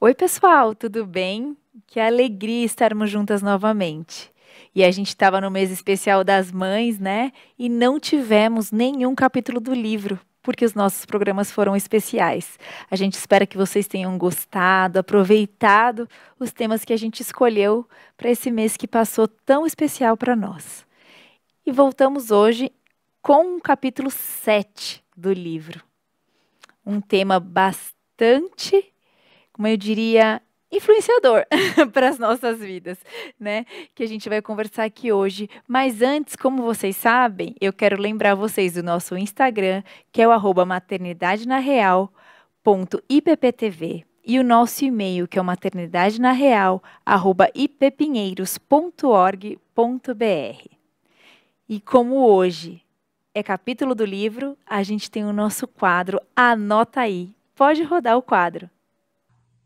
Oi, pessoal, tudo bem? Que alegria estarmos juntas novamente. E a gente estava no mês especial das mães, né? E não tivemos nenhum capítulo do livro, porque os nossos programas foram especiais. A gente espera que vocês tenham gostado, aproveitado os temas que a gente escolheu para esse mês que passou tão especial para nós. E voltamos hoje com o capítulo 7 do livro. Um tema bastante, como eu diria, influenciador para as nossas vidas, né? Que a gente vai conversar aqui hoje. Mas antes, como vocês sabem, eu quero lembrar vocês do nosso Instagram, que é o @maternidadenareal.ipptv, e o nosso e-mail, que é o maternidadenareal@ippinheiros.org.br. E como hoje é capítulo do livro, a gente tem o nosso quadro Anota Aí. Pode rodar o quadro.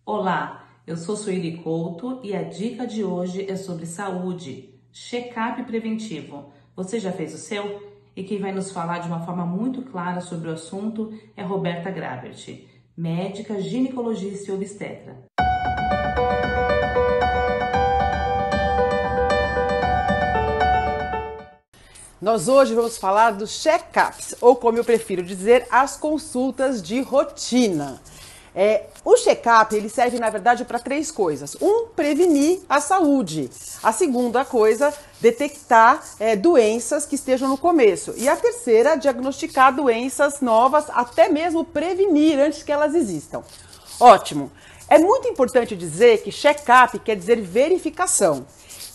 Olá, eu sou Sueli Couto e a dica de hoje é sobre saúde, check-up preventivo. Você já fez o seu? E quem vai nos falar de uma forma muito clara sobre o assunto é Roberta Grabert, médica, ginecologista e obstetra. Nós hoje vamos falar dos check-ups, ou como eu prefiro dizer, as consultas de rotina. O check-up, ele serve, na verdade, para três coisas. Prevenir a saúde. A segunda coisa, detectar doenças que estejam no começo. E a terceira, diagnosticar doenças novas, até mesmo prevenir antes que elas existam. Ótimo! É muito importante dizer que check-up quer dizer verificação.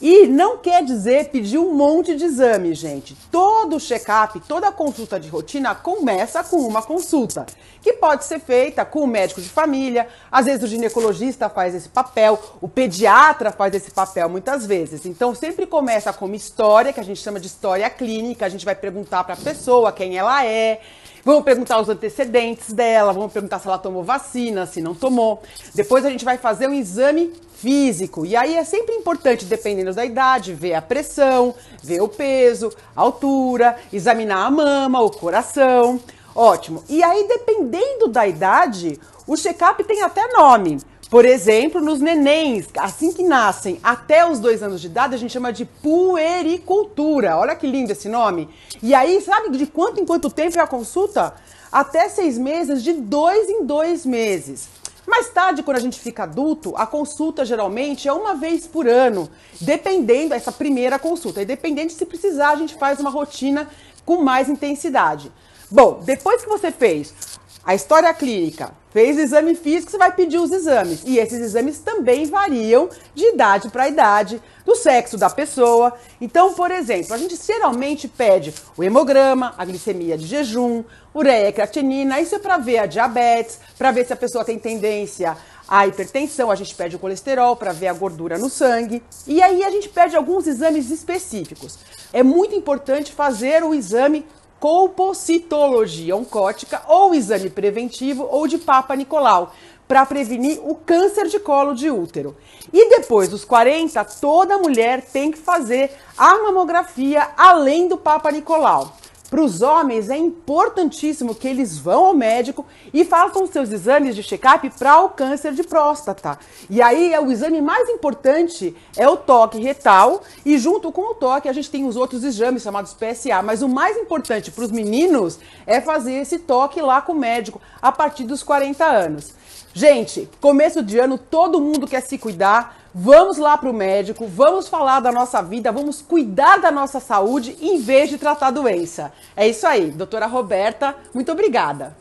E não quer dizer pedir um monte de exame, gente. Todo check-up, toda consulta de rotina começa com uma consulta, que pode ser feita com o médico de família, às vezes o ginecologista faz esse papel, o pediatra faz esse papel muitas vezes. Então sempre começa com uma história, que a gente chama de história clínica, a gente vai perguntar para a pessoa quem ela é, vamos perguntar os antecedentes dela, vamos perguntar se ela tomou vacina, se não tomou. Depois a gente vai fazer um exame físico. E aí é sempre importante, dependendo da idade, ver a pressão, ver o peso, a altura, examinar a mama, o coração. Ótimo. E aí, dependendo da idade, o check-up tem até nome. Por exemplo, nos nenéns, assim que nascem até os 2 anos de idade, a gente chama de puericultura. Olha que lindo esse nome. E aí, sabe de quanto em quanto tempo é a consulta? Até 6 meses, de 2 em 2 meses. Mais tarde, quando a gente fica adulto, a consulta geralmente é 1 vez por ano, dependendo dessa primeira consulta. E dependendo se precisar, a gente faz uma rotina com mais intensidade. Bom, depois que você fez a história clínica, fez o exame físico, você vai pedir os exames. E esses exames também variam de idade para idade, do sexo da pessoa. Então, por exemplo, a gente geralmente pede o hemograma, a glicemia de jejum, ureia e creatinina. Isso é para ver a diabetes, para ver se a pessoa tem tendência à hipertensão. A gente pede o colesterol para ver a gordura no sangue. E aí a gente pede alguns exames específicos. É muito importante fazer o exame colpocitologia oncótica ou exame preventivo ou de Papa Nicolau, para prevenir o câncer de colo de útero. E depois dos 40, toda mulher tem que fazer a mamografia além do Papa Nicolau. Para os homens é importantíssimo que eles vão ao médico e façam seus exames de check-up para o câncer de próstata. E aí o exame mais importante é o toque retal e junto com o toque a gente tem os outros exames chamados PSA. Mas o mais importante para os meninos é fazer esse toque lá com o médico a partir dos 40 anos. Gente, começo de ano, todo mundo quer se cuidar. Vamos lá para o médico, vamos falar da nossa vida, vamos cuidar da nossa saúde em vez de tratar a doença. É isso aí, doutora Roberta, muito obrigada.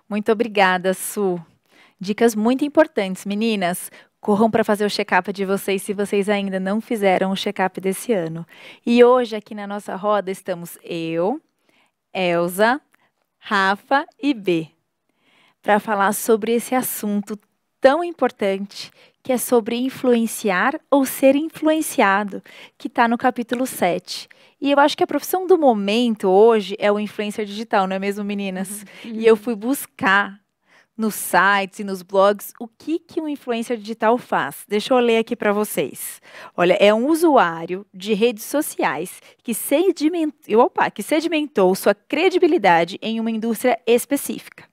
Muito obrigada, Su. Dicas muito importantes, meninas. Corram para fazer o check-up de vocês se vocês ainda não fizeram o check-up desse ano. E hoje, aqui na nossa roda, estamos eu, Elza, Rafa e B, para falar sobre esse assunto tão importante, que é sobre influenciar ou ser influenciado, que está no capítulo 7. E eu acho que a profissão do momento hoje é o influencer digital, não é mesmo, meninas? E eu fui buscar nos sites e nos blogs, o que um influencer digital faz? Deixa eu ler aqui para vocês. Olha, é um usuário de redes sociais que sedimentou sua credibilidade em uma indústria específica.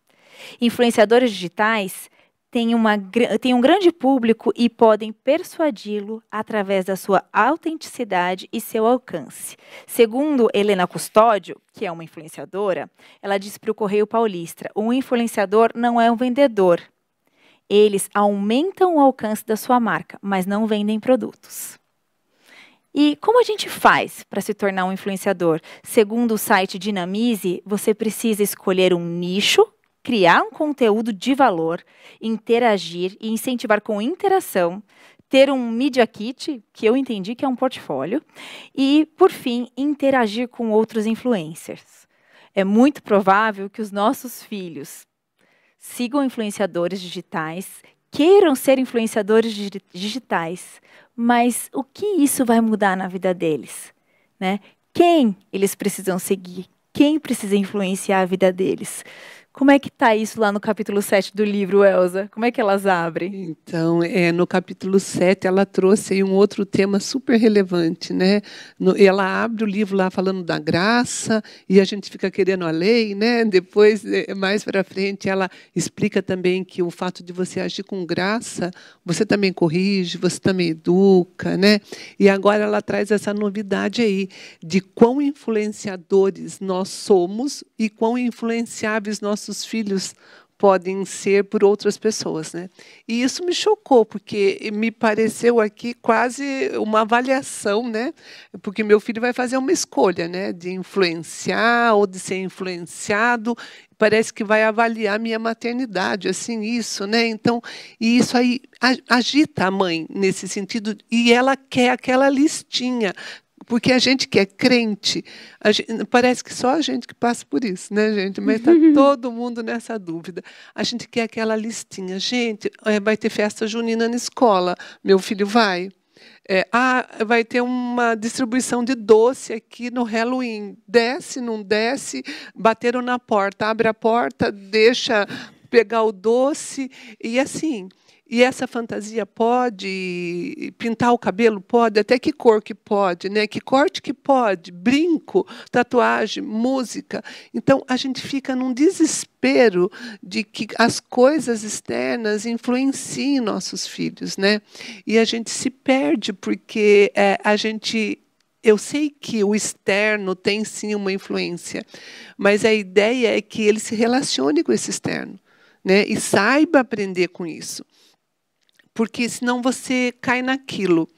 Influenciadores digitais têm um grande público e podem persuadi-lo através da sua autenticidade e seu alcance. Segundo Helena Custódio, que é uma influenciadora, ela disse para o Correio Paulista: um influenciador não é um vendedor. Eles aumentam o alcance da sua marca, mas não vendem produtos. E como a gente faz para se tornar um influenciador? Segundo o site Dinamize, você precisa escolher um nicho, criar um conteúdo de valor, interagir e incentivar com interação, ter um Media Kit, que eu entendi que é um portfólio, e, por fim, interagir com outros influencers. É muito provável que os nossos filhos sigam influenciadores digitais, queiram ser influenciadores digitais, mas o que isso vai mudar na vida deles, né? Quem eles precisam seguir? Quem precisa influenciar a vida deles? Como é que está isso lá no capítulo 7 do livro, Elza? Como é que elas abrem? Então, no capítulo 7, ela trouxe aí um outro tema super relevante, né? Ela abre o livro lá falando da graça, e a gente fica querendo a lei, né? Depois, mais para frente, ela explica também que o fato de você agir com graça, você também corrige, você também educa, né? E agora ela traz essa novidade aí, de quão influenciadores nós somos e quão influenciáveis nossos filhos podem ser por outras pessoas, né? E isso me chocou, porque me pareceu aqui quase uma avaliação, né? Porque meu filho vai fazer uma escolha, né? De influenciar ou de ser influenciado. Parece que vai avaliar minha maternidade, assim, isso, né? Então, e isso aí agita a mãe nesse sentido, e ela quer aquela listinha. Porque a gente que é crente, parece que só a gente que passa por isso, né, gente? Mas está todo mundo nessa dúvida. A gente quer aquela listinha. Gente, vai ter festa junina na escola. Meu filho vai. Vai ter uma distribuição de doce aqui no Halloween. Desce, não desce, bateram na porta, abre a porta, deixa pegar o doce, e assim... E essa fantasia pode pintar o cabelo? Pode. Até que cor que pode, né? Que corte que pode? Brinco, tatuagem, música. Então, a gente fica num desespero de que as coisas externas influenciem nossos filhos, né? E a gente se perde porque eu sei que o externo tem, sim, uma influência, mas a ideia é que ele se relacione com esse externo, né? E saiba aprender com isso. Porque senão você cai naquilo.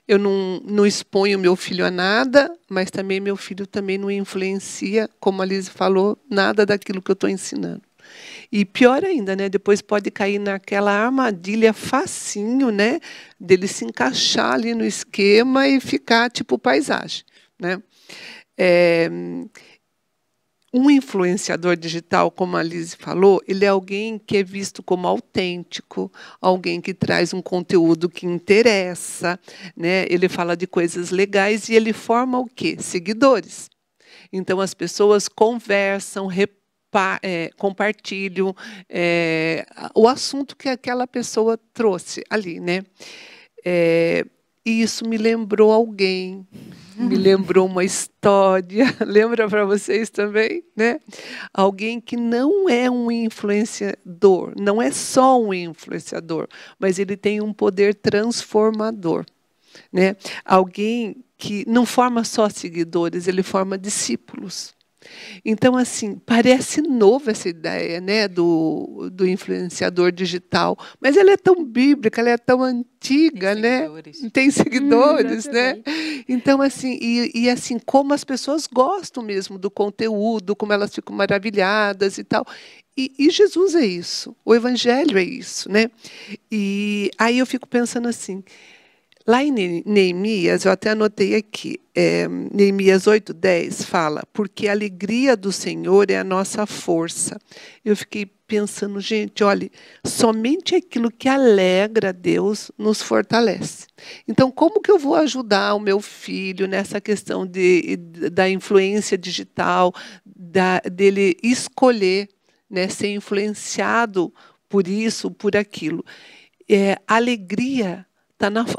Eu não exponho meu filho a nada, mas também meu filho também não influencia, como a Liz falou, nada daquilo que eu estou ensinando. E pior ainda, né? Depois pode cair naquela armadilha facinho, né? Dele se encaixar ali no esquema e ficar tipo paisagem, né? Um influenciador digital, como a Liz falou, ele é alguém que é visto como autêntico, alguém que traz um conteúdo que interessa, né? Ele fala de coisas legais e ele forma o quê? Seguidores. Então, as pessoas conversam, compartilham o assunto que aquela pessoa trouxe ali, né? E isso me lembrou alguém, me lembrou uma história, lembra para vocês também, né? Alguém que não é um influenciador, não é só um influenciador, mas ele tem um poder transformador, né? Alguém que não forma só seguidores, ele forma discípulos. Então, assim, parece nova essa ideia, né, do influenciador digital, mas ela é tão bíblica, ela é tão antiga, né? Tem seguidores, né? Então, assim, e assim, como as pessoas gostam mesmo do conteúdo, como elas ficam maravilhadas e tal. E Jesus é isso, o Evangelho é isso, né? E aí eu fico pensando assim, lá em Neemias, eu até anotei aqui, Neemias 8:10 fala, porque a alegria do Senhor é a nossa força. Eu fiquei pensando, gente, olha, somente aquilo que alegra a Deus nos fortalece. Então, como que eu vou ajudar o meu filho nessa questão da influência digital, dele escolher, né, ser influenciado por isso, por aquilo. Alegria,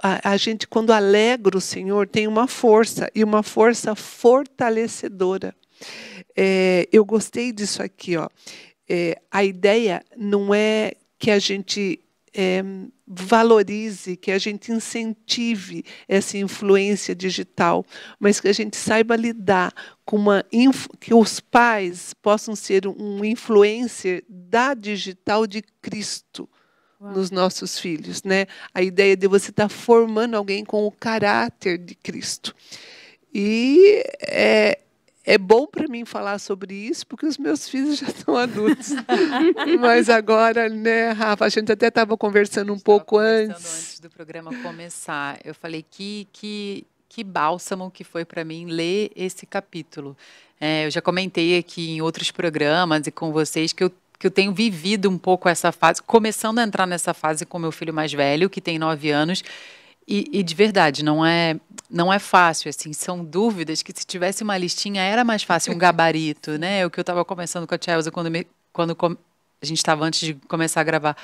a gente, quando alegra o Senhor, tem uma força, e uma força fortalecedora. Eu gostei disso aqui, ó. A ideia não é que a gente valorize, que a gente incentive essa influência digital, mas que a gente saiba lidar com que os pais possam ser um influencer da digital de Cristo nos nossos filhos, né? A ideia de você estar formando alguém com o caráter de Cristo. E é bom para mim falar sobre isso, porque os meus filhos já estão adultos. Mas agora, né, Rafa, a gente até estava conversando um pouco antes do programa começar. Eu falei que bálsamo que foi para mim ler esse capítulo. Eu já comentei aqui em outros programas e com vocês que eu tenho vivido um pouco essa fase, começando a entrar nessa fase com meu filho mais velho, que tem 9 anos, e de verdade, não é fácil, assim, são dúvidas que se tivesse uma listinha era mais fácil, um gabarito, né? O que eu estava conversando com a Tia Elza quando a gente estava antes de começar a gravar.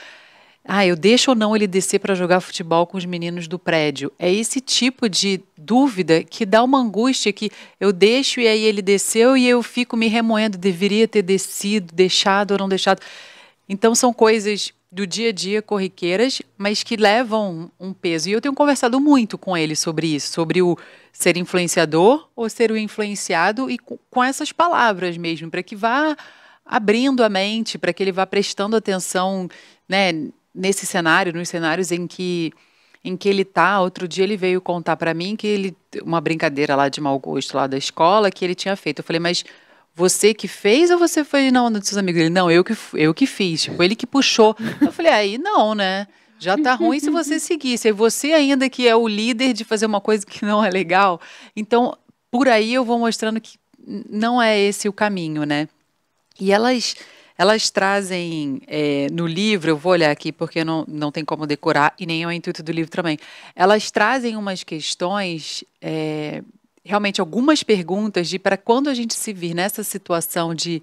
Eu deixo ou não ele descer para jogar futebol com os meninos do prédio? É esse tipo de dúvida que dá uma angústia, que eu deixo e aí ele desceu e eu fico me remoendo, deveria ter descido, deixado ou não deixado. Então são coisas do dia a dia, corriqueiras, mas que levam um peso. E eu tenho conversado muito com ele sobre isso, sobre o ser influenciador ou ser o influenciado, e com essas palavras mesmo, para que vá abrindo a mente, para que ele vá prestando atenção, né, nesse cenário, nos cenários em que ele está. Outro dia ele veio contar para mim que uma brincadeira lá de mau gosto lá da escola que ele tinha feito. Eu falei, mas você que fez ou você foi na onda dos seus amigos? Ele, não, eu que fiz. Tipo, ele que puxou. Eu falei, aí não, né? Já tá ruim se você seguir. Se você ainda que é o líder de fazer uma coisa que não é legal. Então, por aí eu vou mostrando que não é esse o caminho, né? E elas trazem no livro, eu vou olhar aqui porque não tem como decorar, e nem é o intuito do livro também. Elas trazem umas questões, realmente algumas perguntas de para quando a gente se vir nessa situação de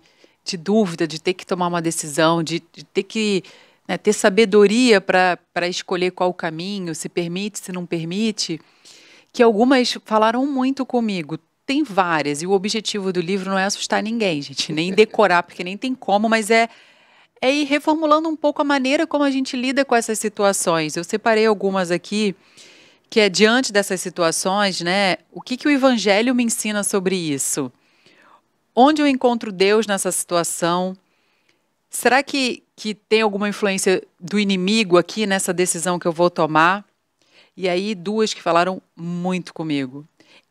dúvida, de ter que tomar uma decisão, de ter que, né, ter sabedoria para escolher qual caminho, se permite, se não permite, que algumas falaram muito comigo. Tem várias, e o objetivo do livro não é assustar ninguém, gente, nem decorar, porque nem tem como, mas é ir reformulando um pouco a maneira como a gente lida com essas situações. Eu separei algumas aqui, que é diante dessas situações, né? O que o Evangelho me ensina sobre isso? Onde eu encontro Deus nessa situação? Será que tem alguma influência do inimigo aqui nessa decisão que eu vou tomar? E aí, duas que falaram muito comigo.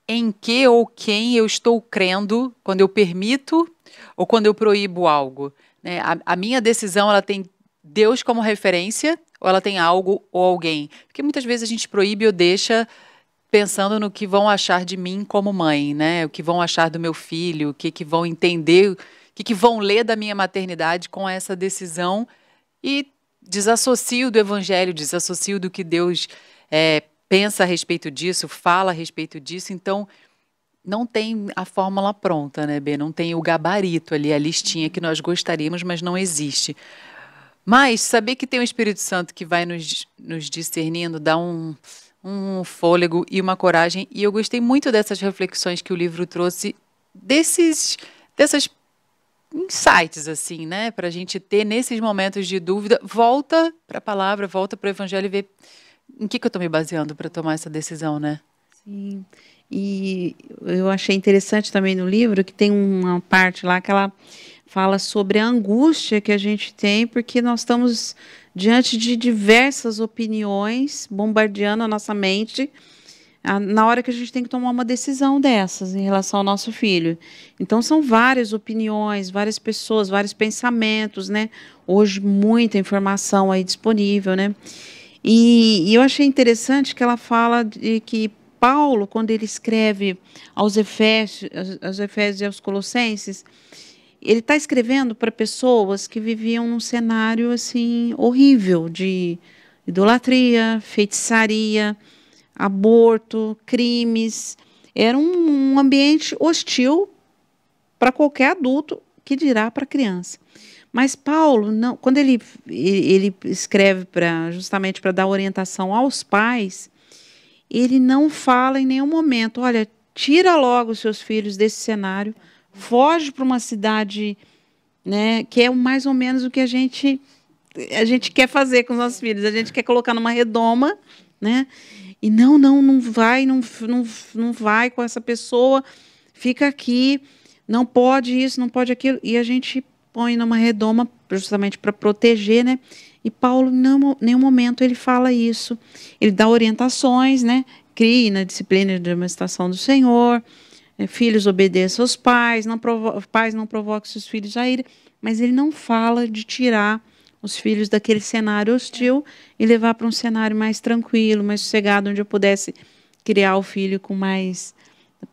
Em que ou quem eu estou crendo quando eu permito ou quando eu proíbo algo, né? A minha decisão, ela tem Deus como referência ou ela tem algo ou alguém? Porque muitas vezes a gente proíbe ou deixa pensando no que vão achar de mim como mãe, né? O que vão achar do meu filho, o que vão entender, o que vão ler da minha maternidade com essa decisão, e desassocio do Evangelho, desassocio do que Deus pensa a respeito disso, fala a respeito disso. Então, não tem a fórmula pronta, né, Bê? Não tem o gabarito ali, a listinha que nós gostaríamos, mas não existe. Mas saber que tem o Espírito Santo que vai nos discernindo, dá um fôlego e uma coragem. E eu gostei muito dessas reflexões que o livro trouxe, dessas insights, assim, né? Para a gente ter nesses momentos de dúvida, volta para a palavra, volta para o Evangelho e ver em que eu estou me baseando para tomar essa decisão, né? Sim. E eu achei interessante também no livro que tem uma parte lá que ela fala sobre a angústia que a gente tem porque nós estamos diante de diversas opiniões bombardeando a nossa mente na hora que a gente tem que tomar uma decisão dessas em relação ao nosso filho. Então, são várias opiniões, várias pessoas, vários pensamentos, né? Hoje, muita informação aí disponível, né? E eu achei interessante que ela fala de que Paulo, quando ele escreve aos Efésios e aos Colossenses, ele está escrevendo para pessoas que viviam num cenário assim horrível de idolatria, feitiçaria, aborto, crimes. Era um ambiente hostil para qualquer adulto, que dirá para criança. Mas Paulo, não, quando ele escreve justamente para dar orientação aos pais, ele não fala em nenhum momento, olha, tira logo os seus filhos desse cenário, foge para uma cidade, né, que é mais ou menos o que a gente quer fazer com os nossos filhos. A gente quer colocar numa redoma, né? E não vai com essa pessoa, fica aqui, não pode isso, não pode aquilo. E a gente põe numa redoma justamente para proteger, né? E Paulo, em nenhum momento, ele fala isso. Ele dá orientações, né? Crie na disciplina de administração do Senhor, filhos obedeçam aos pais, pais não provoquem seus filhos a ira, mas ele não fala de tirar os filhos daquele cenário hostil e levar para um cenário mais tranquilo, mais sossegado, onde eu pudesse criar o filho com mais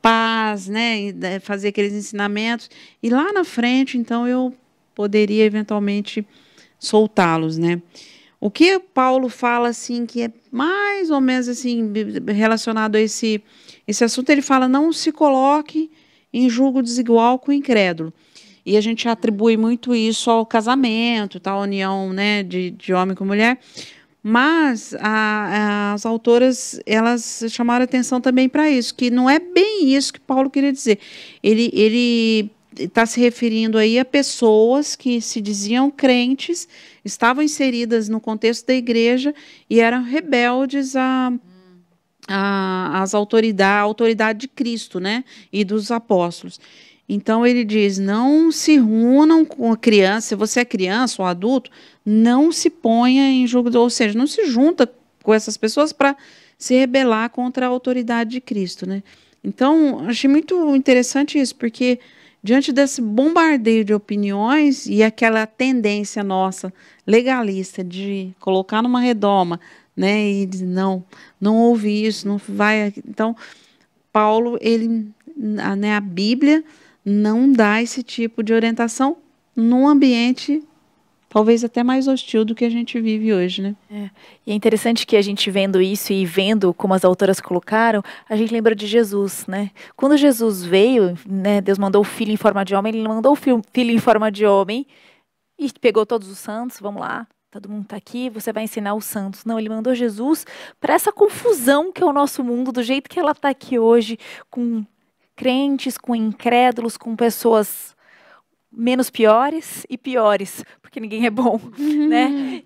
paz, né? E fazer aqueles ensinamentos. E lá na frente, então, eu poderia eventualmente soltá-los, né? O que Paulo fala, assim, que é mais ou menos assim relacionado a esse assunto, ele fala, não se coloque em julgo desigual com o incrédulo. E a gente atribui muito isso ao casamento, tá? A união, né, de homem com mulher. Mas as autoras, elas chamaram atenção também para isso, que não é bem isso que Paulo queria dizer. Ele está se referindo aí a pessoas que se diziam crentes, estavam inseridas no contexto da igreja e eram rebeldes à autoridade de Cristo, né, e dos apóstolos. Então, ele diz, não se reúnam com a criança, se você é criança ou adulto, não se ponha em julgo, ou seja, não se junta com essas pessoas para se rebelar contra a autoridade de Cristo, né? Então, achei muito interessante isso, porque diante desse bombardeio de opiniões e aquela tendência nossa legalista de colocar numa redoma, né, e dizer, não ouve isso, não vai... Então, Paulo, a Bíblia não dá esse tipo de orientação num ambiente talvez até mais hostil do que a gente vive hoje, né? E é interessante que a gente vendo isso e vendo como as autoras colocaram, a gente lembra de Jesus, né? Quando Jesus veio, né, Deus mandou o Filho em forma de homem, ele mandou o Filho em forma de homem e pegou todos os santos, vamos lá, todo mundo está aqui, você vai ensinar os santos. Não, ele mandou Jesus para essa confusão que é o nosso mundo, do jeito que ela está aqui hoje, com crentes, com incrédulos, com pessoas menos piores e piores, porque ninguém é bom, né?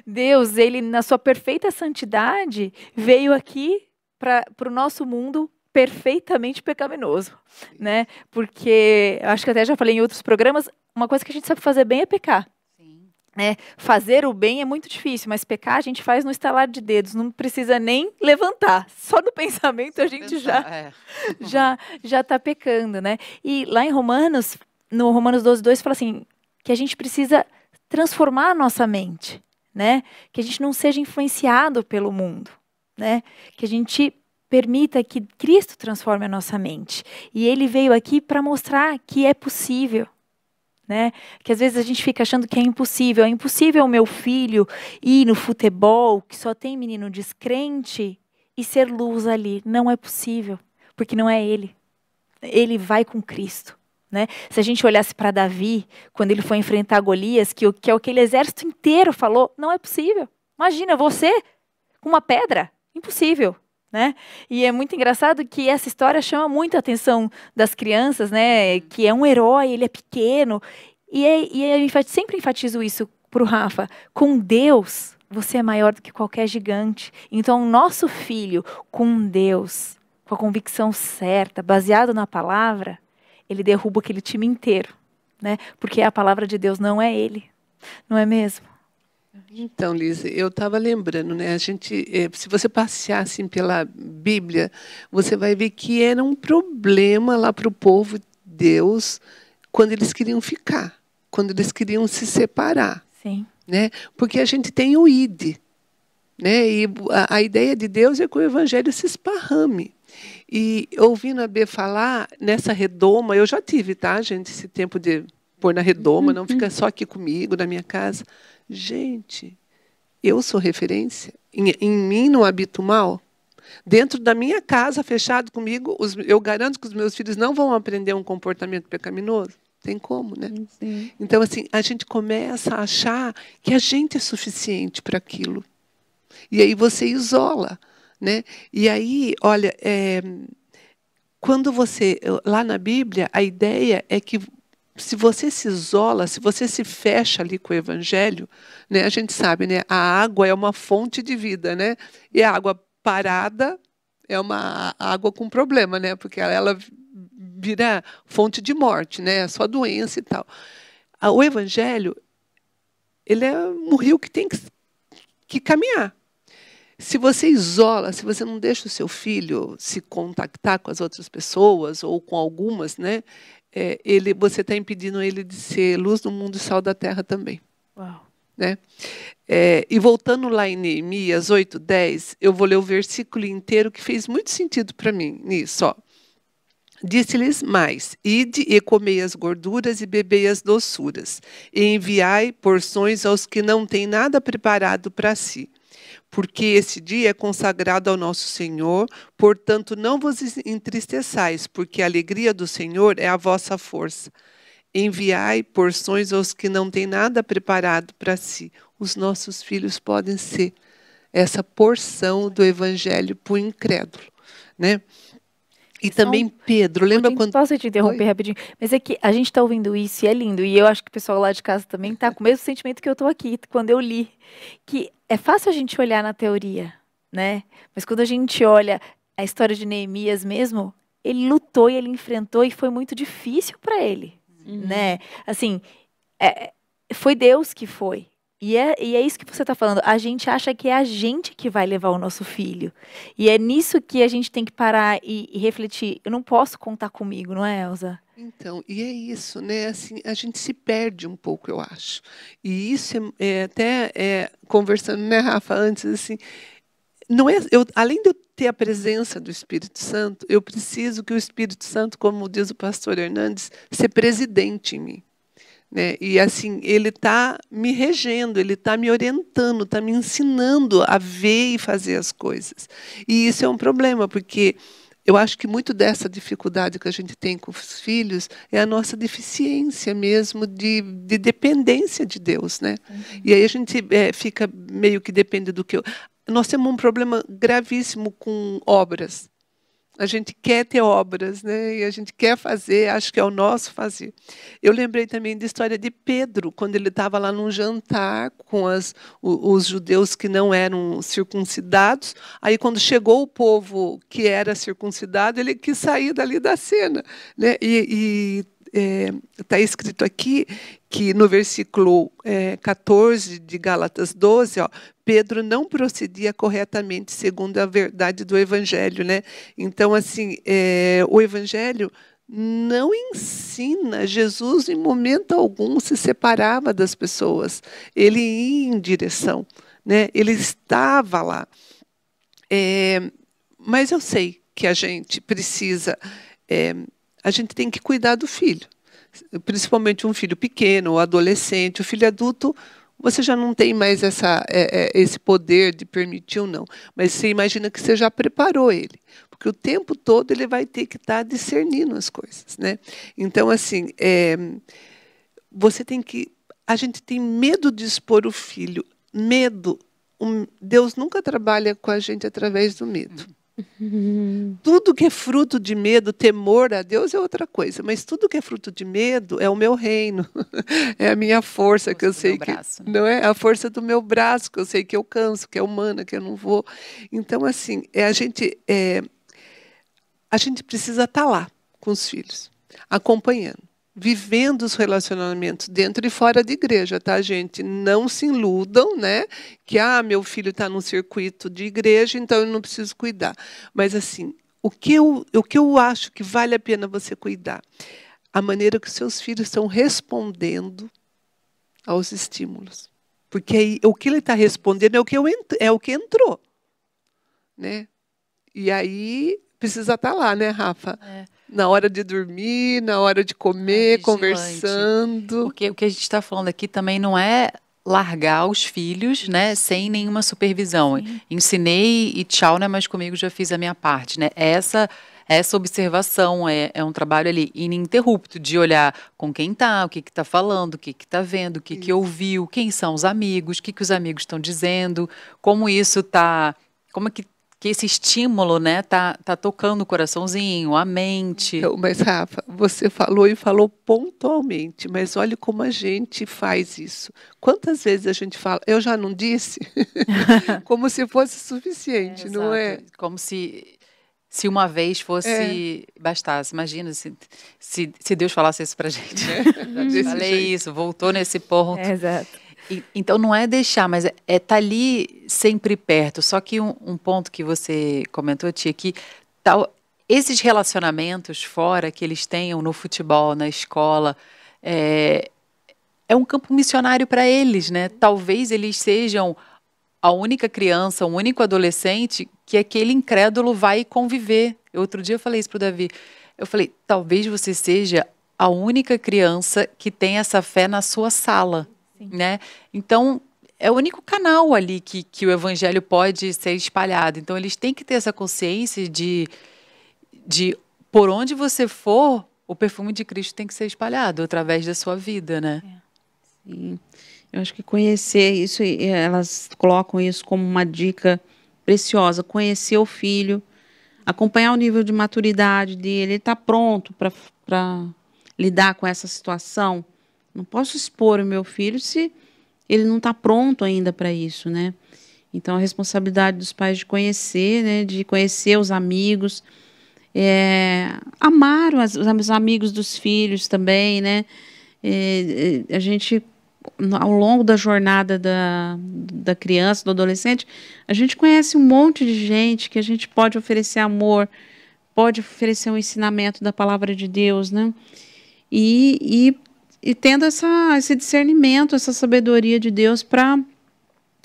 Deus, ele na sua perfeita santidade, veio aqui para o nosso mundo perfeitamente pecaminoso, né? Porque, acho que até já falei em outros programas, uma coisa que a gente sabe fazer bem é pecar. Né? Fazer o bem é muito difícil, mas pecar a gente faz no estalar de dedos, não precisa nem levantar, só no pensamento a gente já está pecando, né? E lá em Romanos, no Romanos 12:2 fala assim, que a gente precisa transformar a nossa mente, né? Que a gente não seja influenciado pelo mundo, né? Que a gente permita que Cristo transforme a nossa mente. E ele veio aqui para mostrar que é possível. Né? Que às vezes a gente fica achando que é impossível o meu filho ir no futebol, que só tem menino descrente, e ser luz ali. Não é possível, porque não é ele. Ele vai com Cristo. Né? Se a gente olhasse para Davi, quando ele foi enfrentar Golias, que é o que aquele exército inteiro falou, não é possível. Imagina, você com uma pedra, impossível. Né? E é muito engraçado que essa história chama muito a atenção das crianças, né? Que é um herói, ele é pequeno. E eu sempre enfatizo isso para o Rafa. Com Deus, você é maior do que qualquer gigante. Então, o nosso filho, com Deus, com a convicção certa, baseado na palavra, ele derruba aquele time inteiro. Né? Porque a palavra de Deus não é ele. Não é mesmo? Então, Liz, eu estava lembrando, né? Se você passear assim pela Bíblia, você vai ver que era um problema lá para o povo de Deus quando eles queriam ficar, quando eles queriam se separar. Sim. Né? Porque a gente tem o ID, né? E a ideia de Deus é que o evangelho se esparrame. E ouvindo a B falar nessa redoma, eu já tive, tá, gente, esse tempo de pôr na redoma, não fica só aqui comigo, na minha casa. Gente, eu sou referência. Em mim não habito mal. Dentro da minha casa, fechado comigo, eu garanto que os meus filhos não vão aprender um comportamento pecaminoso. Tem como, né? Sim. Então, assim, a gente começa a achar que a gente é suficiente para aquilo. E aí você isola, né? E aí, olha, quando você... Lá na Bíblia, a ideia é que se você se isola, se você se fecha ali com o Evangelho, né? A gente sabe, né? A água é uma fonte de vida, né? E a água parada é uma água com problema, né? Porque ela vira fonte de morte, né? Só doença e tal. O Evangelho, ele é um rio que tem que caminhar. Se você isola, se você não deixa o seu filho se contactar com as outras pessoas, ou com algumas, né? Você está impedindo ele de ser luz do mundo e sal da terra também. Uau. Né? E voltando lá em Neemias 8:10, eu vou ler o versículo inteiro que fez muito sentido para mim nisso. Ó. Disse-lhes mais: ide e comei as gorduras e bebei as doçuras, e enviai porções aos que não têm nada preparado para si. Porque esse dia é consagrado ao nosso Senhor, portanto não vos entristeçais, porque a alegria do Senhor é a vossa força. Enviai porções aos que não têm nada preparado para si. Os nossos filhos podem ser essa porção do Evangelho para o incrédulo, né? E também Pedro, lembra quando... Posso te interromper rapidinho? Mas é que a gente está ouvindo isso e é lindo. E eu acho que o pessoal lá de casa também está com o mesmo sentimento que eu estou aqui, quando eu li. Que é fácil a gente olhar na teoria, né? Mas quando a gente olha a história de Neemias mesmo, ele lutou e ele enfrentou e foi muito difícil para ele, né? Assim, foi Deus que foi. E é isso que você está falando. A gente acha que é a gente que vai levar o nosso filho. E é nisso que a gente tem que parar e refletir. Eu não posso contar comigo, não é, Elza? Então, e é isso, né? Assim, a gente se perde um pouco, eu acho. E isso até conversando, né, Rafa, antes, assim, não é, além de eu ter a presença do Espírito Santo, eu preciso que o Espírito Santo, como diz o pastor Hernandes, seja presidente em mim. Né? E assim, ele está me regendo, ele está me orientando, está me ensinando a ver e fazer as coisas. E isso é um problema, porque eu acho que muito dessa dificuldade que a gente tem com os filhos é a nossa deficiência mesmo de dependência de Deus. Né? E aí a gente fica meio que depende do que... Nós temos um problema gravíssimo com obras. A gente quer ter obras, né? E a gente quer fazer, acho que é o nosso fazer. Eu lembrei também da história de Pedro, quando ele estava lá num jantar com os judeus que não eram circuncidados. Aí, quando chegou o povo que era circuncidado, ele quis sair dali da cena. Né? Está escrito aqui que no versículo 14 de Gálatas 12, ó, Pedro não procedia corretamente segundo a verdade do Evangelho. Né? Então, assim, o Evangelho não ensina. Jesus, em momento algum, se separava das pessoas. Ele ia em direção. Né? Ele estava lá. Mas eu sei que a gente precisa... a gente tem que cuidar do filho, principalmente um filho pequeno, ou adolescente. O filho adulto, você já não tem mais esse poder de permitir ou não. Mas você imagina que você já preparou ele, porque o tempo todo ele vai ter que estar discernindo as coisas. Né? Então, assim, a gente tem medo de expor o filho. Medo. Deus nunca trabalha com a gente através do medo. Tudo que é fruto de medo, temor a Deus é outra coisa, mas tudo que é fruto de medo é o meu reino, é a minha força que eu sei que não é a força do meu braço, que eu sei que eu canso, que é humana, que eu não vou. Então, assim, a gente precisa estar lá com os filhos, acompanhando, vivendo os relacionamentos dentro e fora de igreja, tá, gente? Não se iludam, né? Que, meu filho está num circuito de igreja, então eu não preciso cuidar. Mas, assim, o que eu acho que vale a pena você cuidar? A maneira que os seus filhos estão respondendo aos estímulos. Porque aí, o que ele está respondendo é o que entrou. Né? E aí, precisa estar lá, né, Rafa? Na hora de dormir, na hora de comer, conversando. Porque o que a gente está falando aqui também não é largar os filhos, né, sem nenhuma supervisão. Sim. Ensinei e tchau, né, mas comigo já fiz a minha parte. Né? Essa essa observação, é um trabalho ali ininterrupto de olhar com quem tá, o que tá falando, o que tá vendo, o que ouviu, quem são os amigos, o que os amigos estão dizendo, como isso tá, como é que esse estímulo, né, tá tocando o coraçãozinho, a mente. Então, mas, Rafa, você falou e falou pontualmente, mas olha como a gente faz isso. Quantas vezes a gente fala, eu já não disse? Como se fosse suficiente, não é? Como se uma vez fosse, bastasse. Imagina se Deus falasse isso pra gente. Falei isso, voltou nesse ponto. Exato. Então não é deixar, mas é estar ali sempre perto. Só que um ponto que você comentou, Tia, que esses relacionamentos fora que eles tenham no futebol, na escola, é um campo missionário para eles, né? Talvez eles sejam a única criança, o único adolescente que aquele incrédulo vai conviver. Outro dia eu falei isso para o Davi. Eu falei, talvez você seja a única criança que tem essa fé na sua sala. Né? Então, é o único canal ali que o evangelho pode ser espalhado. Então, eles têm que ter essa consciência de por onde você for, o perfume de Cristo tem que ser espalhado através da sua vida, né? Sim. Eu acho que conhecer isso, elas colocam isso como uma dica preciosa, conhecer o filho, acompanhar o nível de maturidade dele, ele está pronto para lidar com essa situação. Não posso expor o meu filho se ele não está pronto ainda para isso, né? Então, a responsabilidade dos pais de conhecer, né? De conhecer os amigos, amar os amigos dos filhos também, né? A gente, ao longo da jornada da criança, do adolescente, a gente conhece um monte de gente que a gente pode oferecer amor, pode oferecer um ensinamento da palavra de Deus, né? E tendo esse discernimento, essa sabedoria de Deus para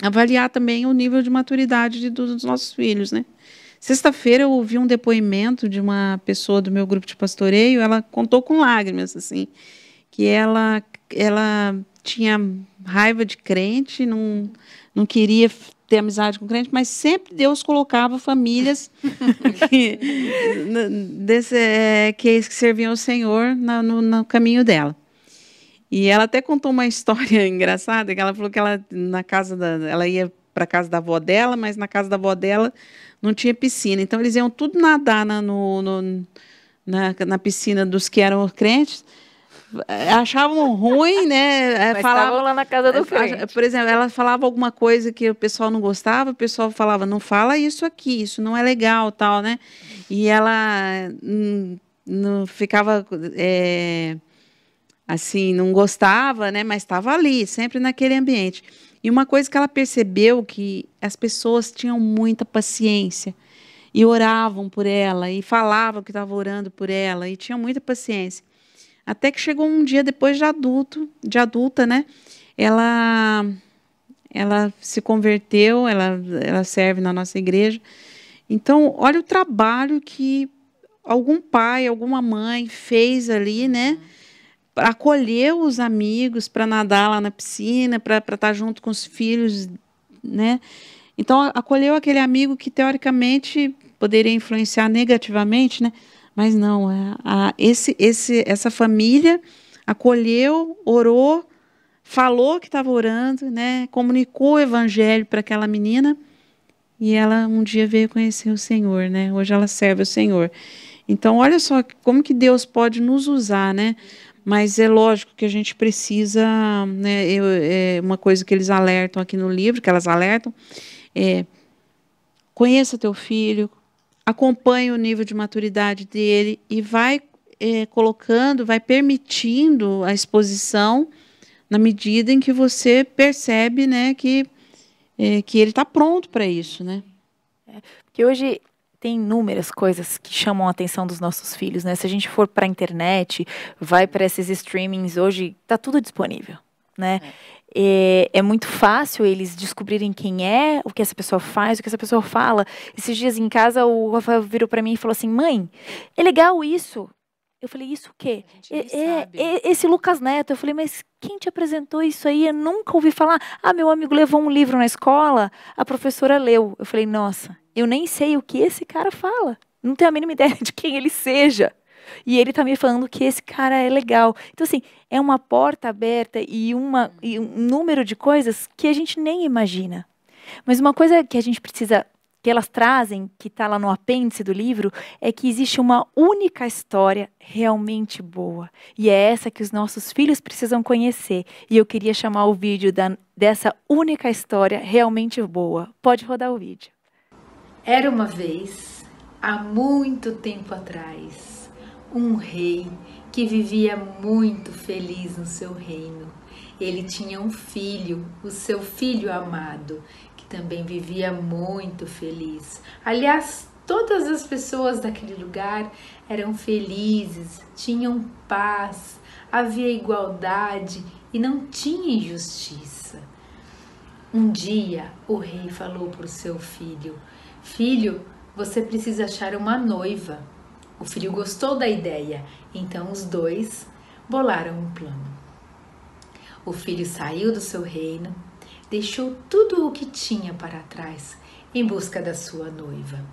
avaliar também o nível de maturidade dos nossos filhos, né? Sexta-feira eu ouvi um depoimento de uma pessoa do meu grupo de pastoreio, ela contou com lágrimas, assim, que ela tinha raiva de crente, não queria ter amizade com crente, mas sempre Deus colocava famílias que serviam ao Senhor no caminho dela. E ela até contou uma história engraçada, que ela falou que ela ia para a casa da avó dela, mas na casa da avó dela não tinha piscina. Então, eles iam tudo nadar na piscina dos que eram crentes, achavam ruim, né? Mas estavam lá na casa do crente. Por exemplo, ela falava alguma coisa que o pessoal não gostava, o pessoal falava, não fala isso aqui, isso não é legal, tal, né? E ela não ficava... assim, não gostava, né, mas estava ali, sempre naquele ambiente. E uma coisa que ela percebeu, que as pessoas tinham muita paciência e oravam por ela e falavam que estavam orando por ela e tinham muita paciência. Até que chegou um dia depois de adulta, né, ela se converteu, ela serve na nossa igreja. Então, olha o trabalho que algum pai, alguma mãe fez ali, né, acolheu os amigos para nadar lá na piscina, para estar junto com os filhos, né? Então, acolheu aquele amigo que, teoricamente, poderia influenciar negativamente, né? Mas não, essa família acolheu, orou, falou que estava orando, né? Comunicou o evangelho para aquela menina e ela um dia veio conhecer o Senhor, né? Hoje ela serve o Senhor. Então, olha só como que Deus pode nos usar, né? Mas é lógico que a gente precisa, né, uma coisa que eles alertam aqui no livro, que elas alertam, conheça teu filho, acompanhe o nível de maturidade dele e vai colocando, vai permitindo a exposição na medida em que você percebe, né, que ele está pronto para isso, né? Porque hoje tem inúmeras coisas que chamam a atenção dos nossos filhos, né? Se a gente for para a internet, vai para esses streamings, hoje está tudo disponível, né? É muito fácil eles descobrirem quem é, o que essa pessoa faz, o que essa pessoa fala. Esses dias em casa, o Rafael virou para mim e falou assim, mãe, é legal isso. Eu falei, isso o quê? Esse Lucas Neto. Eu falei, mas quem te apresentou isso aí? Eu nunca ouvi falar. Ah, meu amigo levou um livro na escola, a professora leu. Eu falei, nossa, eu nem sei o que esse cara fala. não tenho a mínima ideia de quem ele seja. E ele tá me falando que esse cara é legal. Então, assim, é uma porta aberta e um número de coisas que a gente nem imagina. Mas uma coisa que a gente precisa, que elas trazem, que está lá no apêndice do livro, é que existe uma única história realmente boa. E é essa que os nossos filhos precisam conhecer. E eu queria chamar o vídeo dessa única história realmente boa. Pode rodar o vídeo. Era uma vez, há muito tempo atrás, um rei que vivia muito feliz no seu reino. Ele tinha um filho, o seu filho amado, que também vivia muito feliz. Aliás, todas as pessoas daquele lugar eram felizes, tinham paz, havia igualdade e não tinha injustiça. Um dia, o rei falou para o seu filho: filho, você precisa achar uma noiva. O filho gostou da ideia, então os dois bolaram um plano. O filho saiu do seu reino, deixou tudo o que tinha para trás em busca da sua noiva.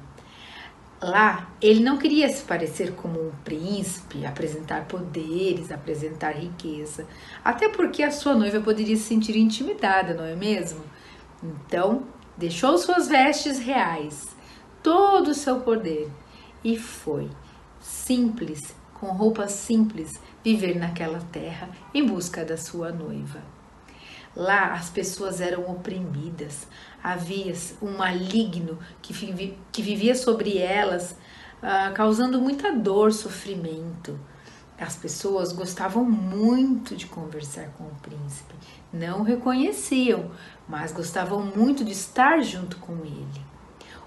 Lá, ele não queria se parecer como um príncipe, apresentar poderes, apresentar riqueza, até porque a sua noiva poderia se sentir intimidada, não é mesmo? Então, deixou suas vestes reais, todo o seu poder, e foi, simples, com roupas simples, viver naquela terra em busca da sua noiva. Lá as pessoas eram oprimidas, havia um maligno que vivia sobre elas, causando muita dor, sofrimento. As pessoas gostavam muito de conversar com o príncipe, não o reconheciam, mas gostavam muito de estar junto com ele.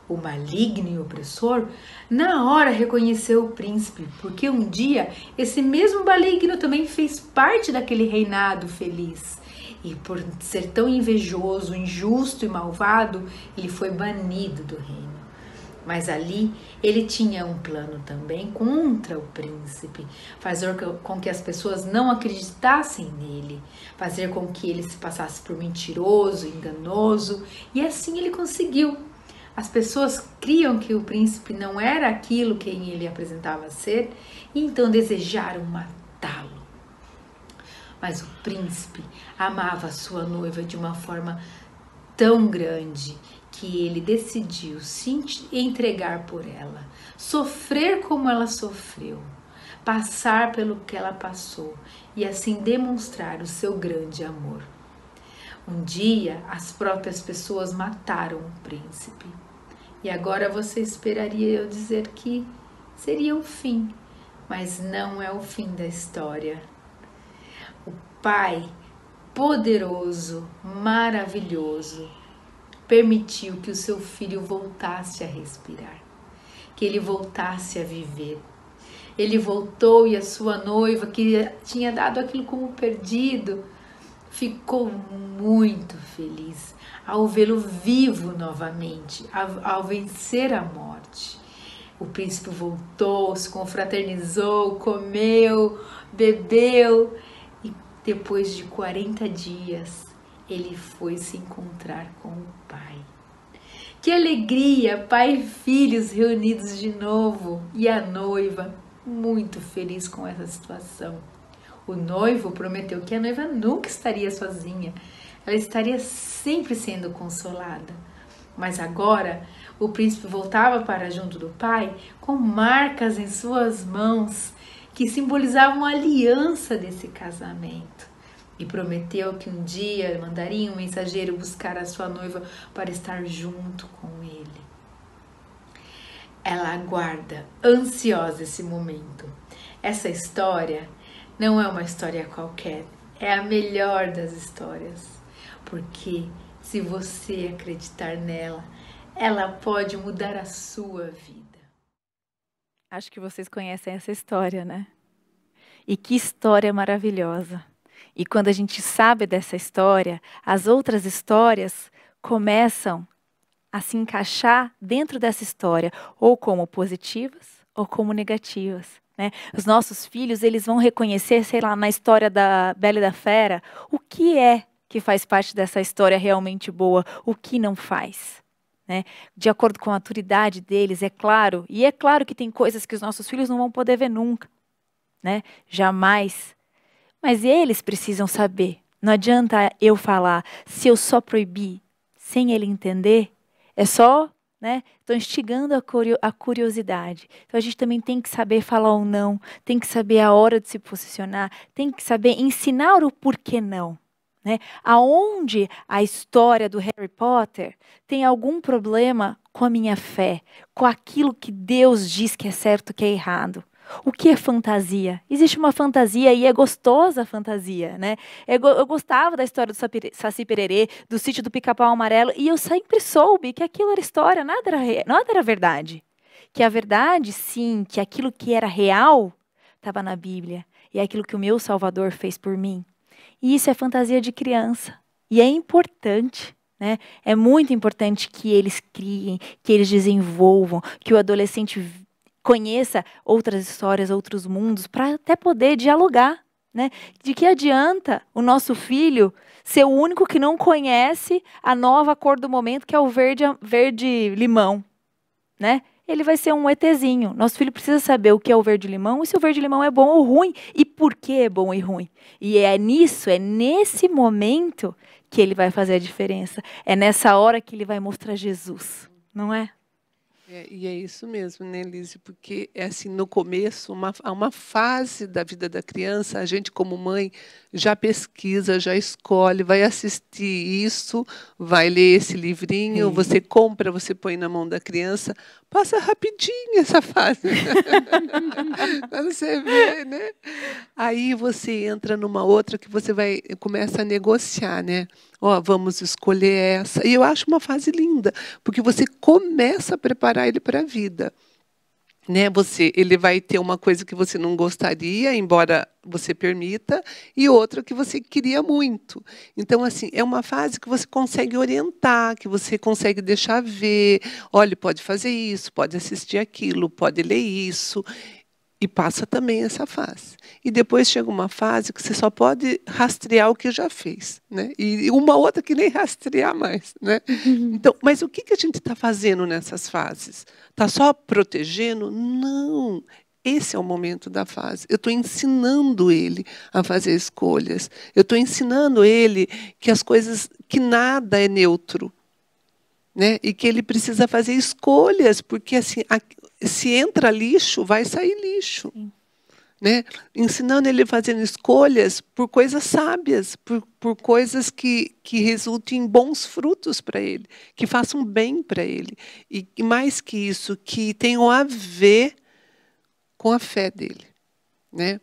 O maligno e opressor, na hora reconheceu o príncipe, porque um dia esse mesmo maligno também fez parte daquele reinado feliz. E por ser tão invejoso, injusto e malvado, ele foi banido do reino. Mas ali ele tinha um plano também contra o príncipe, fazer com que as pessoas não acreditassem nele, fazer com que ele se passasse por mentiroso, enganoso, e assim ele conseguiu. As pessoas criam que o príncipe não era aquilo que ele apresentava ser e então desejaram matá-lo. Mas o príncipe amava a sua noiva de uma forma tão grande que ele decidiu se entregar por ela, sofrer como ela sofreu, passar pelo que ela passou e assim demonstrar o seu grande amor. Um dia, as próprias pessoas mataram o príncipe. E agora você esperaria eu dizer que seria o fim, mas não é o fim da história. O Pai poderoso, maravilhoso, permitiu que o seu filho voltasse a respirar, que ele voltasse a viver. Ele voltou e a sua noiva, que tinha dado aquilo como perdido, ficou muito feliz ao vê-lo vivo novamente, ao vencer a morte. O príncipe voltou, se confraternizou, comeu, bebeu e depois de 40 dias ele foi se encontrar com o pai. Que alegria, pai e filhos reunidos de novo e a noiva muito feliz com essa situação. O noivo prometeu que a noiva nunca estaria sozinha, ela estaria sempre sendo consolada. Mas agora o príncipe voltava para junto do pai com marcas em suas mãos que simbolizavam a aliança desse casamento. E prometeu que um dia mandaria um mensageiro buscar a sua noiva para estar junto com ele. Ela aguarda, ansiosa, esse momento. Essa história não é uma história qualquer, é a melhor das histórias. Porque se você acreditar nela, ela pode mudar a sua vida. Acho que vocês conhecem essa história, né? E que história maravilhosa. E quando a gente sabe dessa história, as outras histórias começam a se encaixar dentro dessa história, ou como positivas, ou como negativas, né? Os nossos filhos, eles vão reconhecer, sei lá, na história da Bela e da Fera, o que é que faz parte dessa história realmente boa, o que não faz, né? De acordo com a maturidade deles, é claro. E é claro que tem coisas que os nossos filhos não vão poder ver nunca, né? Jamais. Mas eles precisam saber. Não adianta eu falar, se eu só proibir sem ele entender, é só, né? Estou instigando a curiosidade. Então a gente também tem que saber falar ou não, tem que saber a hora de se posicionar, tem que saber ensinar o porquê não. Né? Aonde a história do Harry Potter tem algum problema com a minha fé, com aquilo que Deus diz que é certo, que é errado. O que é fantasia? Existe uma fantasia e é gostosa a fantasia, né? Eu gostava da história do Saci Pererê, do sítio do Pica-Pau Amarelo, e eu sempre soube que aquilo era história, nada era verdade. Que a verdade, sim, que aquilo que era real estava na Bíblia. E é aquilo que o meu Salvador fez por mim. E isso é fantasia de criança. E é importante, né? É muito importante que eles criem, que eles desenvolvam, que o adolescente conheça outras histórias, outros mundos, para até poder dialogar, né? De que adianta o nosso filho ser o único que não conhece a nova cor do momento, que é o verde-limão, né? Ele vai ser um ETzinho. Nosso filho precisa saber o que é o verde-limão e se o verde-limão é bom ou ruim e por que é bom e ruim. E é nesse momento que ele vai fazer a diferença. É nessa hora que ele vai mostrar Jesus, não é? E é isso mesmo, né, Elise? Porque é assim, no começo, há uma fase da vida da criança, a gente, como mãe, já pesquisa, já escolhe, vai assistir isso, vai ler esse livrinho, você compra, você põe na mão da criança, passa rapidinho essa fase. Quando você vê, né? Aí você entra numa outra que você começa a negociar, né? Ó, vamos escolher essa. E eu acho uma fase linda, porque você começa a preparar ele para a vida. Né? Ele vai ter uma coisa que você não gostaria, embora você permita, e outra que você queria muito. Então, assim, é uma fase que você consegue orientar, que você consegue deixar ver. Olha, pode fazer isso, pode assistir aquilo, pode ler isso. E passa também essa fase. E depois chega uma fase que você só pode rastrear o que já fez, né? E uma outra que nem rastrear mais, né? Então, mas o que a gente está fazendo nessas fases? Está só protegendo? Não. Esse é o momento da fase. Eu estou ensinando ele a fazer escolhas. Eu estou ensinando ele que nada é neutro, né? E que ele precisa fazer escolhas, porque assim, se entra lixo, vai sair lixo. Né? Ensinando ele a fazer escolhas por coisas sábias, por coisas que resultem em bons frutos para ele, que façam bem para ele. E mais que isso, que tenham a ver com a fé dele. Né?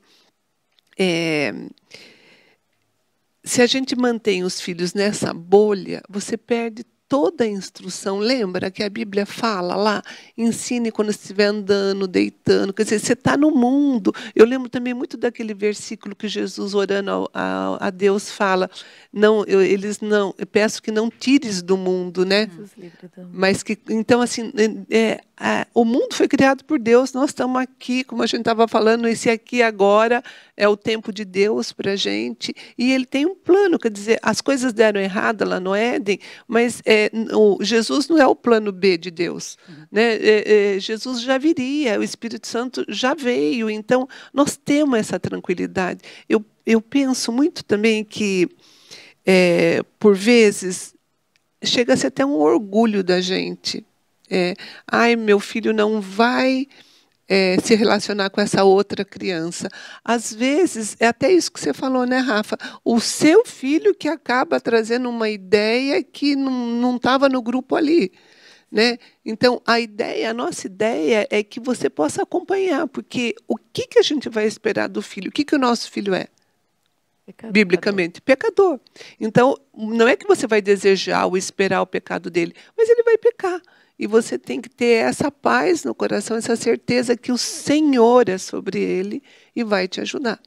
Se a gente mantém os filhos nessa bolha, você perde toda a instrução. Lembra que a Bíblia fala lá, ensine quando estiver andando, deitando, quer dizer, você está no mundo. Eu lembro também muito daquele versículo que Jesus, orando a Deus, fala, eu peço que não tires do mundo, né? Mas que, então, assim, o mundo foi criado por Deus, nós estamos aqui, como a gente estava falando, esse aqui agora é o tempo de Deus para a gente, e ele tem um plano, quer dizer, as coisas deram errado lá no Éden, mas Jesus não é o plano B de Deus. Né? Jesus já viria, o Espírito Santo já veio, então nós temos essa tranquilidade. Eu penso muito também que, por vezes, chega a ser até um orgulho da gente. Ai, meu filho não vai se relacionar com essa outra criança. Às vezes, é até isso que você falou, né, Rafa? O seu filho que acaba trazendo uma ideia que não estava no grupo ali. Né? Então, a nossa ideia é que você possa acompanhar, porque o que a gente vai esperar do filho? O que o nosso filho é? Pecador. Biblicamente, pecador. Então, não é que você vai desejar ou esperar o pecado dele, mas ele vai pecar. E você tem que ter essa paz no coração, essa certeza que o Senhor é sobre ele e vai te ajudar.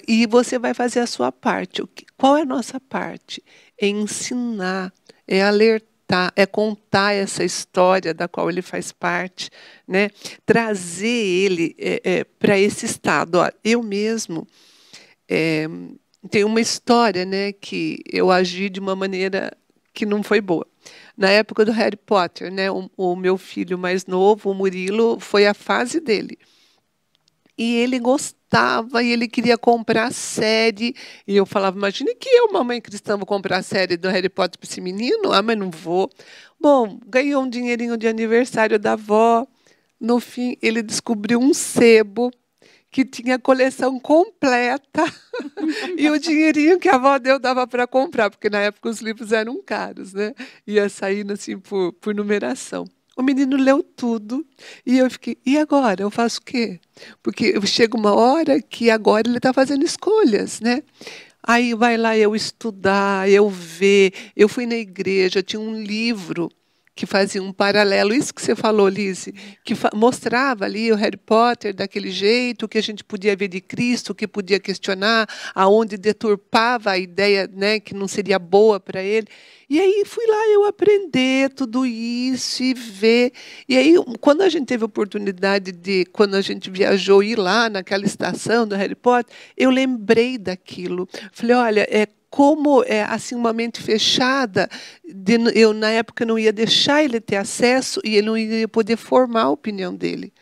E você vai fazer a sua parte. Qual é a nossa parte? É ensinar, é alertar, é contar essa história da qual ele faz parte, né? Trazer ele para esse estado. Ó, eu mesmo tenho uma história, né, que eu agi de uma maneira que não foi boa. na época do Harry Potter, né? O meu filho mais novo, o Murilo, foi a fase dele. E ele gostava, e ele queria comprar a série. E eu falava, imagine que eu, mamãe cristã, vou comprar a série do Harry Potter para esse menino? Ah, mas não vou. Bom, ganhou um dinheirinho de aniversário da avó. No fim, ele descobriu um sebo que tinha a coleção completa. E o dinheirinho que a avó deu dava para comprar, porque na época os livros eram caros, né? Ia saindo assim por numeração. O menino leu tudo e eu fiquei, e agora? Eu faço o quê? Porque chega uma hora que agora ele está fazendo escolhas, né? Aí vai lá eu estudar, eu ver. Eu fui na igreja, tinha um livro que fazia um paralelo, isso que você falou, Lise, que mostrava ali o Harry Potter daquele jeito, que a gente podia ver de Cristo, que podia questionar, aonde deturpava a ideia, né, que não seria boa para ele. E aí fui lá eu aprender tudo isso e ver. E aí, quando a gente teve a oportunidade de, quando a gente viajou, ir lá naquela estação do Harry Potter, eu lembrei daquilo. Falei, olha, como assim uma mente fechada, eu na época não ia deixar ele ter acesso e ele não ia poder formar a opinião dele,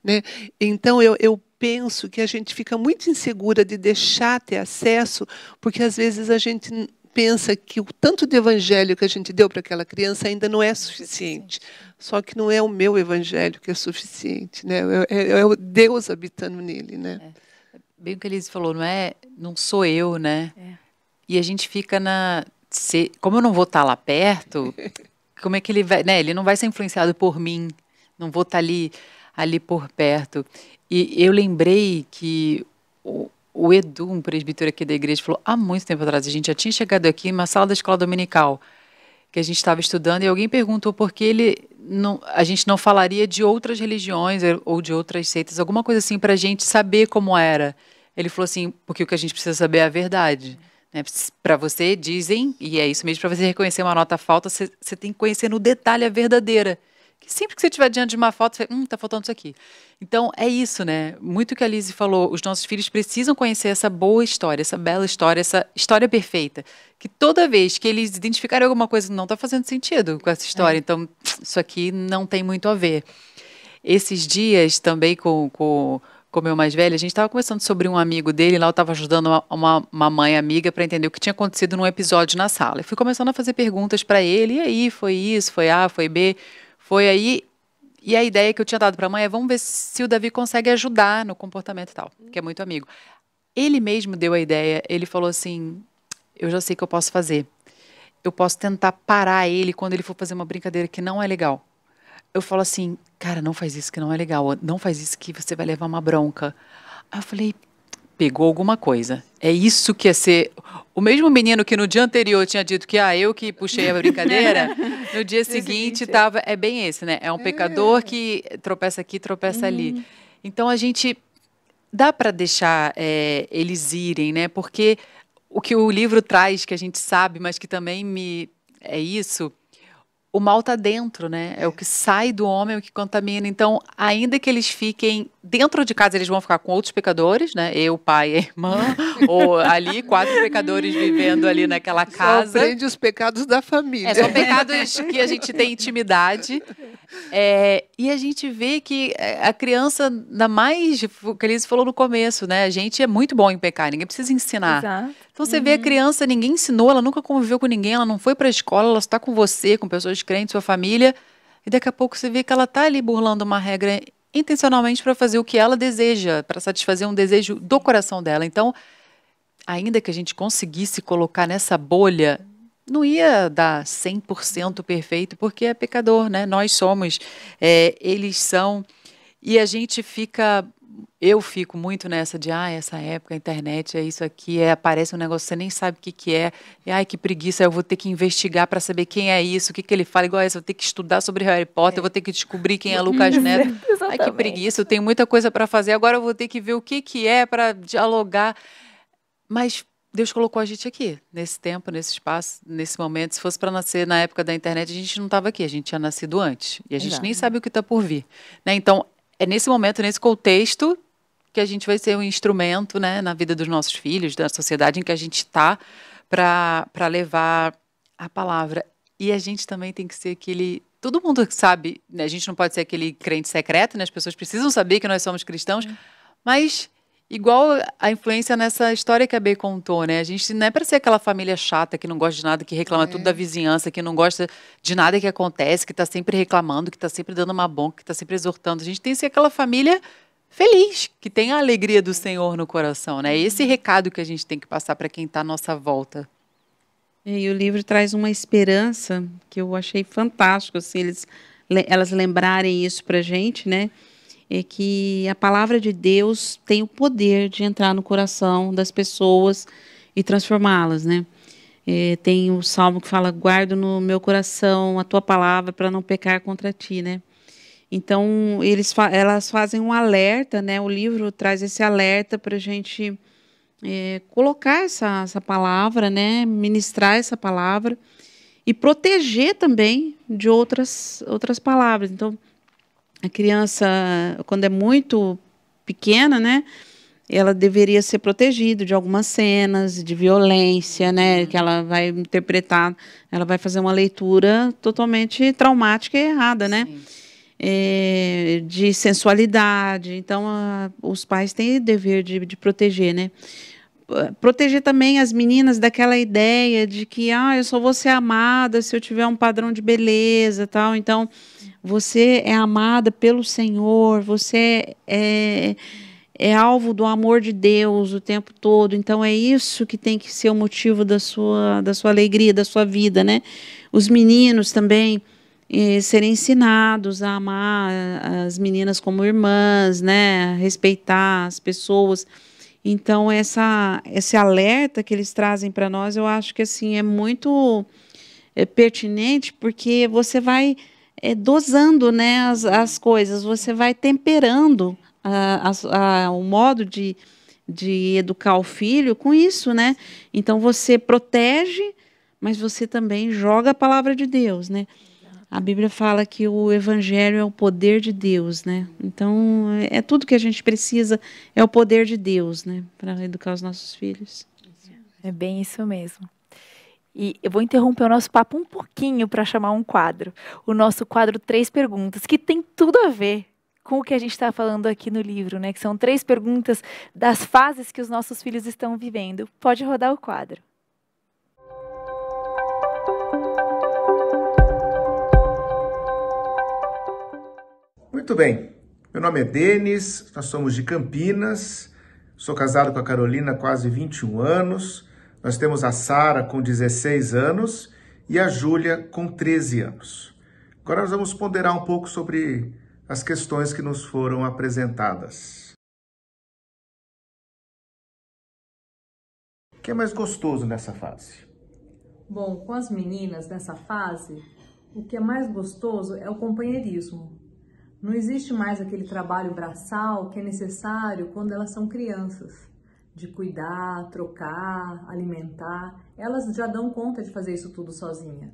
né? Então eu penso que a gente fica muito insegura de deixar ter acesso, porque às vezes a gente pensa que o tanto de evangelho que a gente deu para aquela criança ainda não é suficiente. Só que não é o meu evangelho que é suficiente, né? É o Deus habitando nele, né? Bem o que a Elise falou, não sou eu, né? E a gente fica como eu não vou estar lá perto, como é que ele vai, né? Ele não vai ser influenciado por mim, não vou estar ali por perto. E eu lembrei que o Edu, um presbítero aqui da igreja, falou há muito tempo atrás, a gente já tinha chegado aqui numa sala da escola dominical, que a gente estava estudando, e alguém perguntou por que a gente não falaria de outras religiões ou de outras seitas, alguma coisa assim, para a gente saber como era. Ele falou assim, porque o que a gente precisa saber é a verdade. Para você, dizem, e é isso mesmo, para você reconhecer uma nota falta, você tem que conhecer no detalhe a verdadeira. Que sempre que você estiver diante de uma foto, você tá faltando isso aqui. Então, é isso, né? Muito que a Lise falou, os nossos filhos precisam conhecer essa boa história, essa bela história, essa história perfeita. Que toda vez que eles identificarem alguma coisa que não está fazendo sentido com essa história, então, isso aqui não tem muito a ver. Esses dias, também com o meu mais velho, a gente estava conversando sobre um amigo dele, lá eu estava ajudando uma mãe amiga para entender o que tinha acontecido num episódio na sala. E fui começando a fazer perguntas para ele, e aí, foi isso, foi A, foi B, foi aí. E a ideia que eu tinha dado para a mãe é, vamos ver se o Davi consegue ajudar no comportamento e tal, que é muito amigo. Ele mesmo deu a ideia, ele falou assim, eu já sei o que eu posso fazer. Eu posso tentar parar ele quando ele for fazer uma brincadeira que não é legal. Eu falo assim, cara, não faz isso que não é legal, não faz isso que você vai levar uma bronca. Aí eu falei, pegou alguma coisa. É isso que é ser... O mesmo menino que no dia anterior tinha dito que eu que puxei a brincadeira, no dia seguinte estava... É bem esse, né? É um pecador que tropeça aqui, tropeça ali. Então a gente... Dá para deixar eles irem, né? Porque o que o livro traz, que a gente sabe, mas que também é isso... O mal está dentro, né? É o que sai do homem, é o que contamina. Então, ainda que eles fiquem dentro de casa, eles vão ficar com outros pecadores, né? Eu, pai e a irmã, ou ali, 4 pecadores vivendo ali naquela casa. Só aprende os pecados da família. São pecados que a gente tem intimidade. E a gente vê que a criança, ainda mais, o que a Elise falou no começo, né? A gente é muito bom em pecar, ninguém precisa ensinar. Exato. Então você vê a criança, ninguém ensinou, ela nunca conviveu com ninguém, ela não foi para a escola, ela está com você, com pessoas crentes, sua família, e daqui a pouco você vê que ela está ali burlando uma regra intencionalmente para fazer o que ela deseja, para satisfazer um desejo do coração dela. Então, ainda que a gente conseguisse colocar nessa bolha, não ia dar 100% perfeito, porque é pecador, né? Nós somos, eles são, e a gente fica... Eu fico muito nessa de, essa época, a internet, é isso aqui, aparece um negócio, você nem sabe o que é, e que preguiça, eu vou ter que investigar para saber quem é isso, o que ele fala, igual essa, eu vou ter que estudar sobre Harry Potter, eu vou ter que descobrir quem é Lucas Neto. Que preguiça, eu tenho muita coisa para fazer, agora eu vou ter que ver o que é para dialogar. Mas Deus colocou a gente aqui, nesse tempo, nesse espaço, nesse momento. Se fosse para nascer na época da internet, a gente não estava aqui, a gente tinha nascido antes, e a gente nem sabe o que está por vir, né? Então, é nesse momento, nesse contexto, que a gente vai ser um instrumento, né, na vida dos nossos filhos, da sociedade em que a gente está, para levar a palavra. E a gente também tem que ser aquele... Todo mundo sabe, né? A gente não pode ser aquele crente secreto, né? As pessoas precisam saber que nós somos cristãos, mas igual a influência nessa história que a Bê contou, né? A gente não é para ser aquela família chata que não gosta de nada, que reclama tudo da vizinhança, que não gosta de nada que acontece, que está sempre reclamando, que está sempre dando uma bronca, que está sempre exortando. A gente tem que ser aquela família feliz, que tem a alegria do Senhor no coração, né? Esse recado que a gente tem que passar para quem está à nossa volta. E o livro traz uma esperança que eu achei fantástico, assim, elas lembrarem isso para a gente, né? É que a palavra de Deus tem o poder de entrar no coração das pessoas e transformá-las, né? Tem o salmo que fala, guardo no meu coração a tua palavra para não pecar contra ti, né? Então, elas fazem um alerta, né? O livro traz esse alerta para a gente colocar essa palavra, né? Ministrar essa palavra e proteger também de outras palavras. Então, a criança, quando é muito pequena, né? Ela deveria ser protegida de algumas cenas de violência, né? Que ela vai interpretar, ela vai fazer uma leitura totalmente traumática e errada, né? De sensualidade. Então, os pais têm o dever de proteger, né? Proteger também as meninas daquela ideia de que eu só vou ser amada se eu tiver um padrão de beleza, tal. Então, você é amada pelo Senhor, você é alvo do amor de Deus o tempo todo. Então, é isso que tem que ser o motivo da sua alegria, da sua vida, né? Os meninos também serem ensinados a amar as meninas como irmãs, né? A respeitar as pessoas. Então, esse alerta que eles trazem para nós, eu acho que assim, é muito pertinente, porque você vai dosando, né, as coisas, você vai temperando o modo de educar o filho com isso, né? Então, você protege, mas você também joga a palavra de Deus, né? A Bíblia fala que o Evangelho é o poder de Deus, né? Então, é tudo que a gente precisa, é o poder de Deus, né? Para educar os nossos filhos. É bem isso mesmo. E eu vou interromper o nosso papo um pouquinho para chamar um quadro. O nosso quadro 3 Perguntas, que tem tudo a ver com o que a gente está falando aqui no livro, né? Que são 3 perguntas das fases que os nossos filhos estão vivendo. Pode rodar o quadro. Muito bem, meu nome é Denis, nós somos de Campinas, sou casado com a Carolina há quase 21 anos, nós temos a Sara com 16 anos e a Júlia com 13 anos. Agora nós vamos ponderar um pouco sobre as questões que nos foram apresentadas. O que é mais gostoso nessa fase? Bom, com as meninas nessa fase, o que é mais gostoso é o companheirismo. Não existe mais aquele trabalho braçal que é necessário quando elas são crianças, de cuidar, trocar, alimentar. Elas já dão conta de fazer isso tudo sozinha.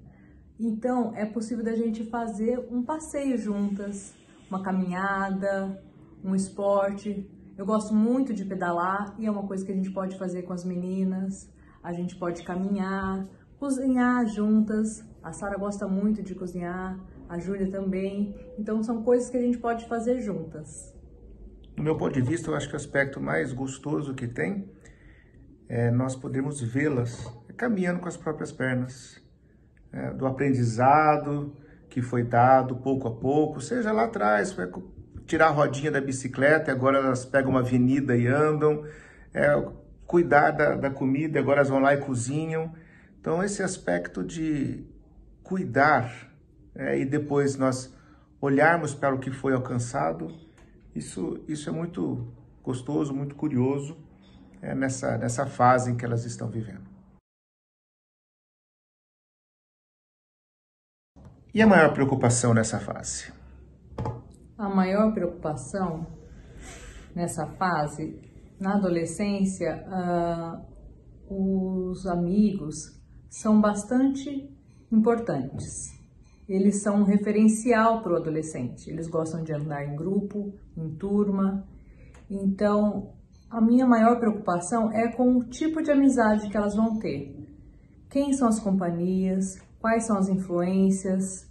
Então, é possível da gente fazer um passeio juntas, uma caminhada, um esporte. Eu gosto muito de pedalar e é uma coisa que a gente pode fazer com as meninas. A gente pode caminhar, cozinhar juntas. A Sara gosta muito de cozinhar. A Júlia também. Então, são coisas que a gente pode fazer juntas. Do meu ponto de vista, eu acho que o aspecto mais gostoso que tem é nós podermos vê-las caminhando com as próprias pernas. Do aprendizado que foi dado pouco a pouco, seja lá atrás, tirar a rodinha da bicicleta, agora elas pegam uma avenida e andam, cuidar da comida, agora elas vão lá e cozinham. Então, esse aspecto de cuidar, e depois nós olharmos para o que foi alcançado, isso é muito gostoso, muito curioso nessa fase em que elas estão vivendo. E a maior preocupação nessa fase? A maior preocupação nessa fase, na adolescência, os amigos são bastante importantes. Eles são um referencial para o adolescente. Eles gostam de andar em grupo, em turma. Então, a minha maior preocupação é com o tipo de amizade que elas vão ter. Quem são as companhias, quais são as influências,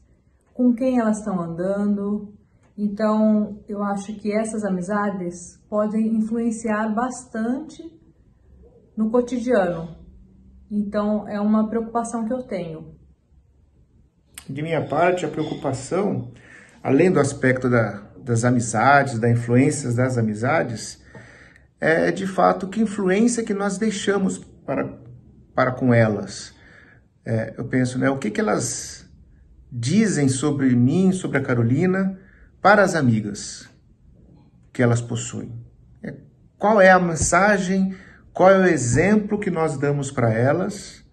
com quem elas estão andando. Então, eu acho que essas amizades podem influenciar bastante no cotidiano. Então, é uma preocupação que eu tenho. De minha parte, a preocupação, além do aspecto das amizades, da influência das amizades, é de fato que influência que nós deixamos para com elas. Eu penso, né, o que elas dizem sobre mim, sobre a Carolina, para as amigas que elas possuem. Qual é a mensagem, qual é o exemplo que nós damos para elas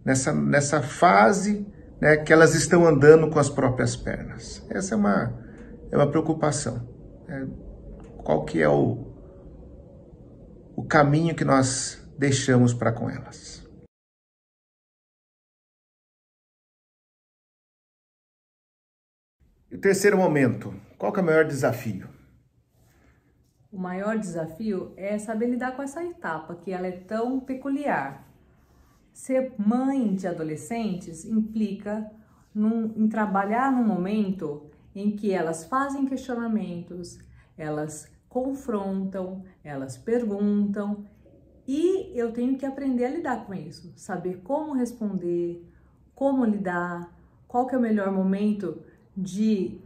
nessa fase, né, que elas estão andando com as próprias pernas. Essa é uma preocupação. Qual que é o caminho que nós deixamos para com elas. E o terceiro momento, qual que é o maior desafio? O maior desafio é saber lidar com essa etapa, que ela é tão peculiar. Ser mãe de adolescentes implica em trabalhar num momento em que elas fazem questionamentos, elas confrontam, elas perguntam, e eu tenho que aprender a lidar com isso, saber como responder, como lidar, qual que é o melhor momento de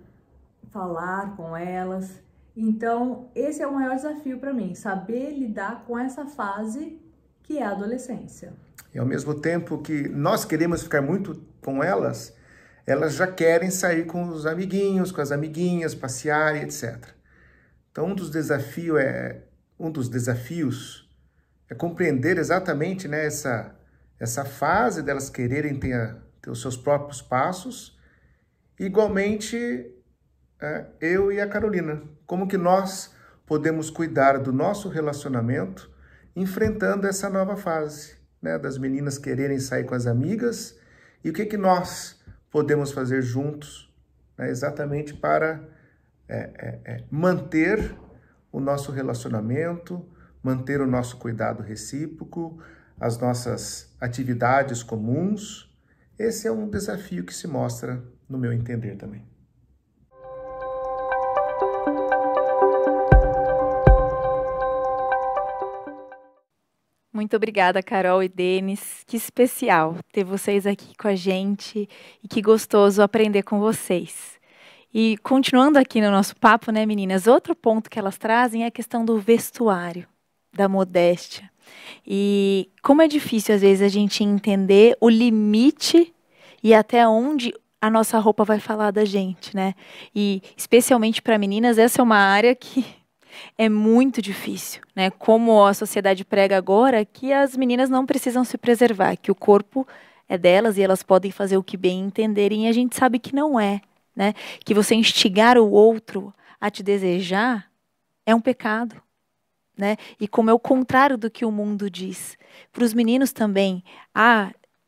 falar com elas. Então, esse é o maior desafio para mim, saber lidar com essa fase que é a adolescência. E ao mesmo tempo que nós queremos ficar muito com elas, elas já querem sair com os amiguinhos, com as amiguinhas, passear e etc. Então, um dos desafios é compreender exatamente, né, essa fase delas quererem ter os seus próprios passos. Igualmente, eu e a Carolina, como que nós podemos cuidar do nosso relacionamento enfrentando essa nova fase, né, das meninas quererem sair com as amigas, e o que nós podemos fazer juntos, né, exatamente para manter o nosso relacionamento, manter o nosso cuidado recíproco, as nossas atividades comuns. Esse é um desafio que se mostra no meu entender também. Muito obrigada, Carol e Denis. Que especial ter vocês aqui com a gente e que gostoso aprender com vocês. E continuando aqui no nosso papo, né, meninas? Outro ponto que elas trazem é a questão do vestuário, da modéstia. E como é difícil, às vezes, a gente entender o limite e até onde a nossa roupa vai falar da gente, né? E, especialmente para meninas, essa é uma área que é muito difícil, né? Como a sociedade prega agora, que as meninas não precisam se preservar, que o corpo é delas e elas podem fazer o que bem entenderem, e a gente sabe que não é, né? Que você instigar o outro a te desejar é um pecado, né? E como é o contrário do que o mundo diz. Para os meninos também,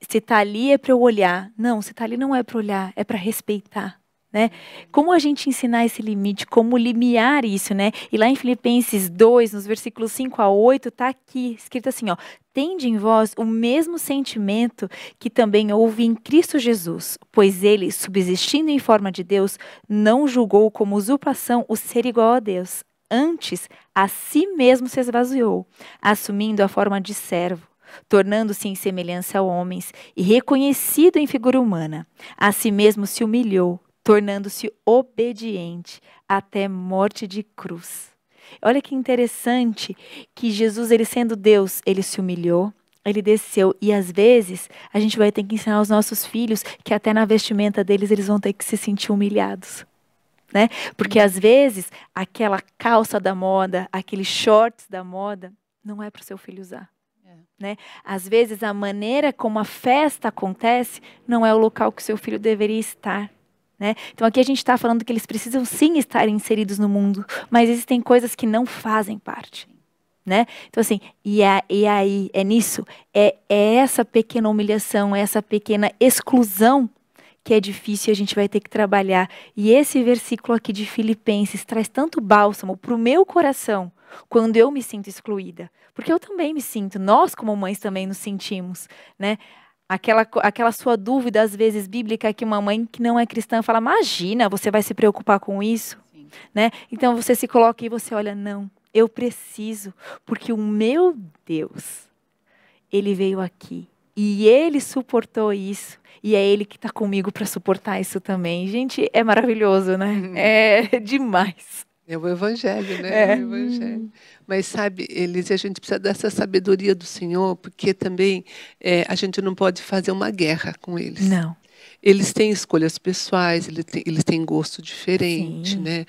se tá ali é para eu olhar. Não, se tá ali não é para olhar, é para respeitar, né? Como a gente ensinar esse limite, como limiar isso, né? E lá em Filipenses 2, nos versículos 5 a 8, tá aqui, escrito assim, ó: tende em vós o mesmo sentimento que também houve em Cristo Jesus, pois ele, subsistindo em forma de Deus, não julgou como usurpação o ser igual a Deus. Antes, a si mesmo se esvaziou, assumindo a forma de servo, tornando-se em semelhança a homens e reconhecido em figura humana. A si mesmo se humilhou, tornando-se obediente até morte de cruz. Olha que interessante que Jesus, ele sendo Deus, ele se humilhou, ele desceu, e às vezes a gente vai ter que ensinar aos nossos filhos que até na vestimenta deles eles vão ter que se sentir humilhados, né? Porque às vezes aquela calça da moda, aqueles shorts da moda, não é para o seu filho usar. Né? Às vezes a maneira como a festa acontece não é o local que o seu filho deveria estar, né? Então aqui a gente está falando que eles precisam sim estar inseridos no mundo, mas existem coisas que não fazem parte, né? Então assim, e aí é nisso, é essa pequena humilhação, é essa pequena exclusão que é difícil e a gente vai ter que trabalhar. E esse versículo aqui de Filipenses traz tanto bálsamo para o meu coração quando eu me sinto excluída. Porque eu também me sinto, nós como mães também nos sentimos, né? Aquela sua dúvida, às vezes, bíblica, que uma mãe que não é cristã fala, imagina, você vai se preocupar com isso? Sim. Né? Então, você se coloca e você olha, não, eu preciso, porque o meu Deus, Ele veio aqui e Ele suportou isso. E é Ele que está comigo para suportar isso também. Gente, é maravilhoso, né? É demais. É o Evangelho, né? É o Evangelho. Mas sabe, Elise, a gente precisa dessa sabedoria do Senhor, porque também a gente não pode fazer uma guerra com eles. Não. Eles têm escolhas pessoais, eles têm gosto diferente, né?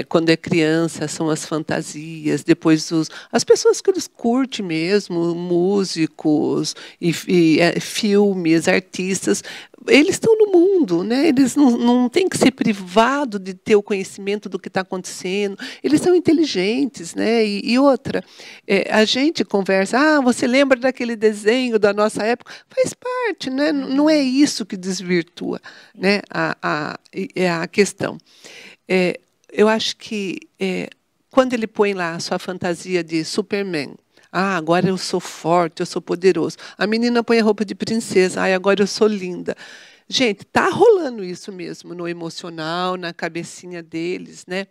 Quando é criança, são as fantasias, depois as pessoas que eles curtem mesmo, músicos, filmes, artistas, eles estão no mundo, né? Eles não têm que ser privados de ter o conhecimento do que está acontecendo, eles são inteligentes, né? E outra, a gente conversa, você lembra daquele desenho da nossa época? Faz parte, né? Não é isso que desvirtua, né? a questão. Eu acho que quando ele põe lá a sua fantasia de Superman, agora eu sou forte, eu sou poderoso. A menina põe a roupa de princesa, agora eu sou linda. Gente, tá rolando isso mesmo no emocional, na cabecinha deles, né?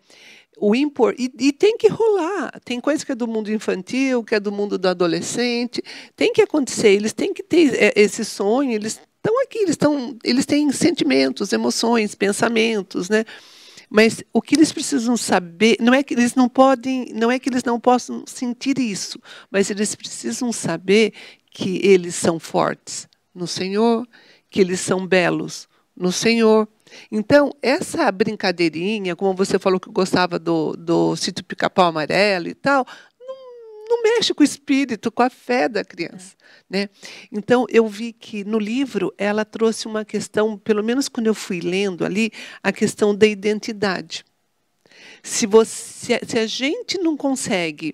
E tem que rolar. Tem coisa que é do mundo infantil, que é do mundo do adolescente. Tem que acontecer. Eles têm que ter esse sonho. Eles estão aqui. Eles têm sentimentos, emoções, pensamentos, né? Mas o que eles precisam saber não é que eles não possam sentir isso, mas eles precisam saber que eles são fortes no Senhor, que eles são belos no Senhor. Então, essa brincadeirinha, como você falou que gostava do Sítio Pica-Pau Amarelo e tal, não mexe com o espírito, com a fé da criança. Né? Então, eu vi que no livro ela trouxe uma questão, pelo menos quando eu fui lendo ali, a questão da identidade. Se a gente não consegue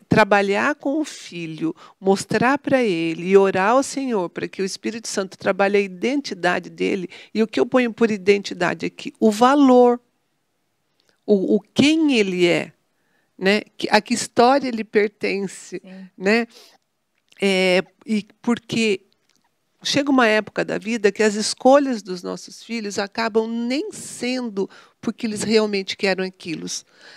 trabalhar com o filho, mostrar para ele e orar ao Senhor para que o Espírito Santo trabalhe a identidade dele, e o que eu ponho por identidade aqui? O valor, o quem ele é, né? A que história ele pertence, né? E porque chega uma época da vida que as escolhas dos nossos filhos acabam nem sendo porque eles realmente querem aquilo.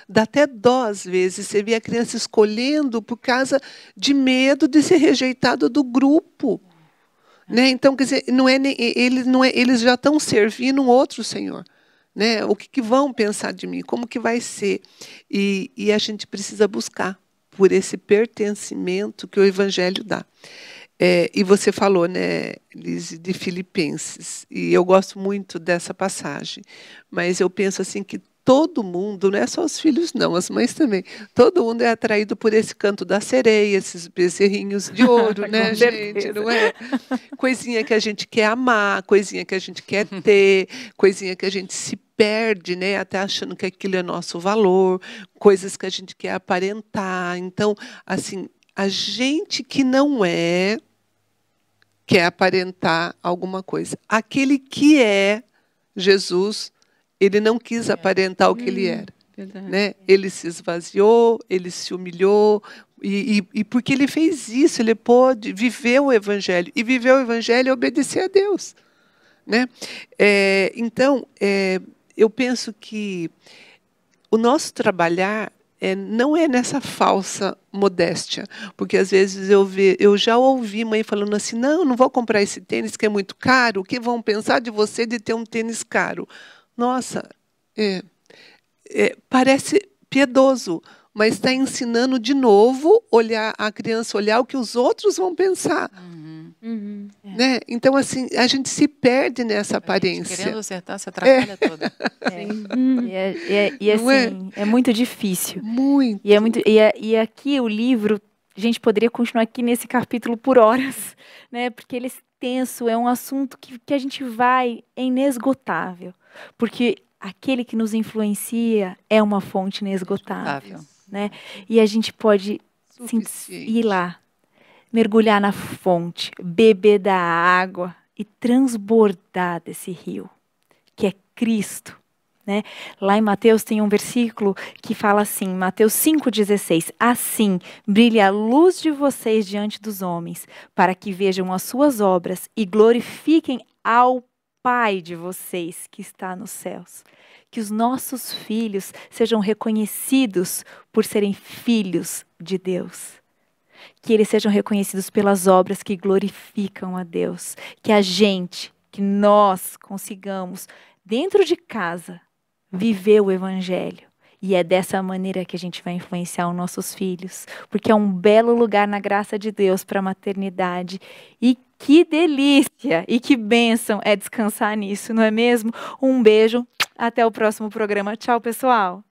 Dá até dó, às vezes, você vê a criança escolhendo por causa de medo de ser rejeitado do grupo. Né? Então, quer dizer, eles já estão servindo um outro Senhor. Né? O que vão pensar de mim? Como que vai ser? E a gente precisa buscar por esse pertencimento que o Evangelho dá. E você falou, né, Lise, de Filipenses, e eu gosto muito dessa passagem, mas eu penso assim que todo mundo, não é só os filhos não, as mães também, todo mundo é atraído por esse canto da sereia, esses bezerrinhos de ouro, né, gente, não é? Coisinha que a gente quer amar, coisinha que a gente quer ter, coisinha que a gente se perde, né, até achando que aquilo é nosso valor, coisas que a gente quer aparentar. Então, assim, a gente que não quer aparentar alguma coisa. Aquele que é Jesus, ele não quis aparentar o que ele era. Né? Ele se esvaziou, ele se humilhou, e porque ele fez isso, ele pôde viver o Evangelho. E viver o Evangelho é obedecer a Deus. Né? Então, eu penso que o nosso trabalhar não é nessa falsa modéstia, porque às vezes eu já ouvi mãe falando assim, não vou comprar esse tênis que é muito caro, o que vão pensar de você de ter um tênis caro? Nossa, parece piedoso, mas está ensinando de novo a criança olhar o que os outros vão pensar. Né? Então, assim, a gente se perde nessa aparência. Querendo acertar, se atrapalha toda. E assim, é muito difícil. Muito. E aqui o livro, a gente poderia continuar aqui nesse capítulo por horas, né? Porque ele é extenso, é um assunto que a gente é inesgotável. Porque aquele que nos influencia é uma fonte inesgotável. Né? E a gente pode ir lá, mergulhar na fonte, beber da água e transbordar desse rio, que é Cristo. né? Lá em Mateus tem um versículo que fala assim, Mateus 5,16, assim brilhe a luz de vocês diante dos homens, para que vejam as suas obras e glorifiquem ao Pai de vocês que está nos céus. Que os nossos filhos sejam reconhecidos por serem filhos de Deus. Que eles sejam reconhecidos pelas obras que glorificam a Deus. Que nós consigamos, dentro de casa, viver o Evangelho. E é dessa maneira que a gente vai influenciar os nossos filhos. Porque é um belo lugar na graça de Deus para a maternidade. E que delícia e que bênção é descansar nisso, não é mesmo? Um beijo, até o próximo programa. Tchau, pessoal!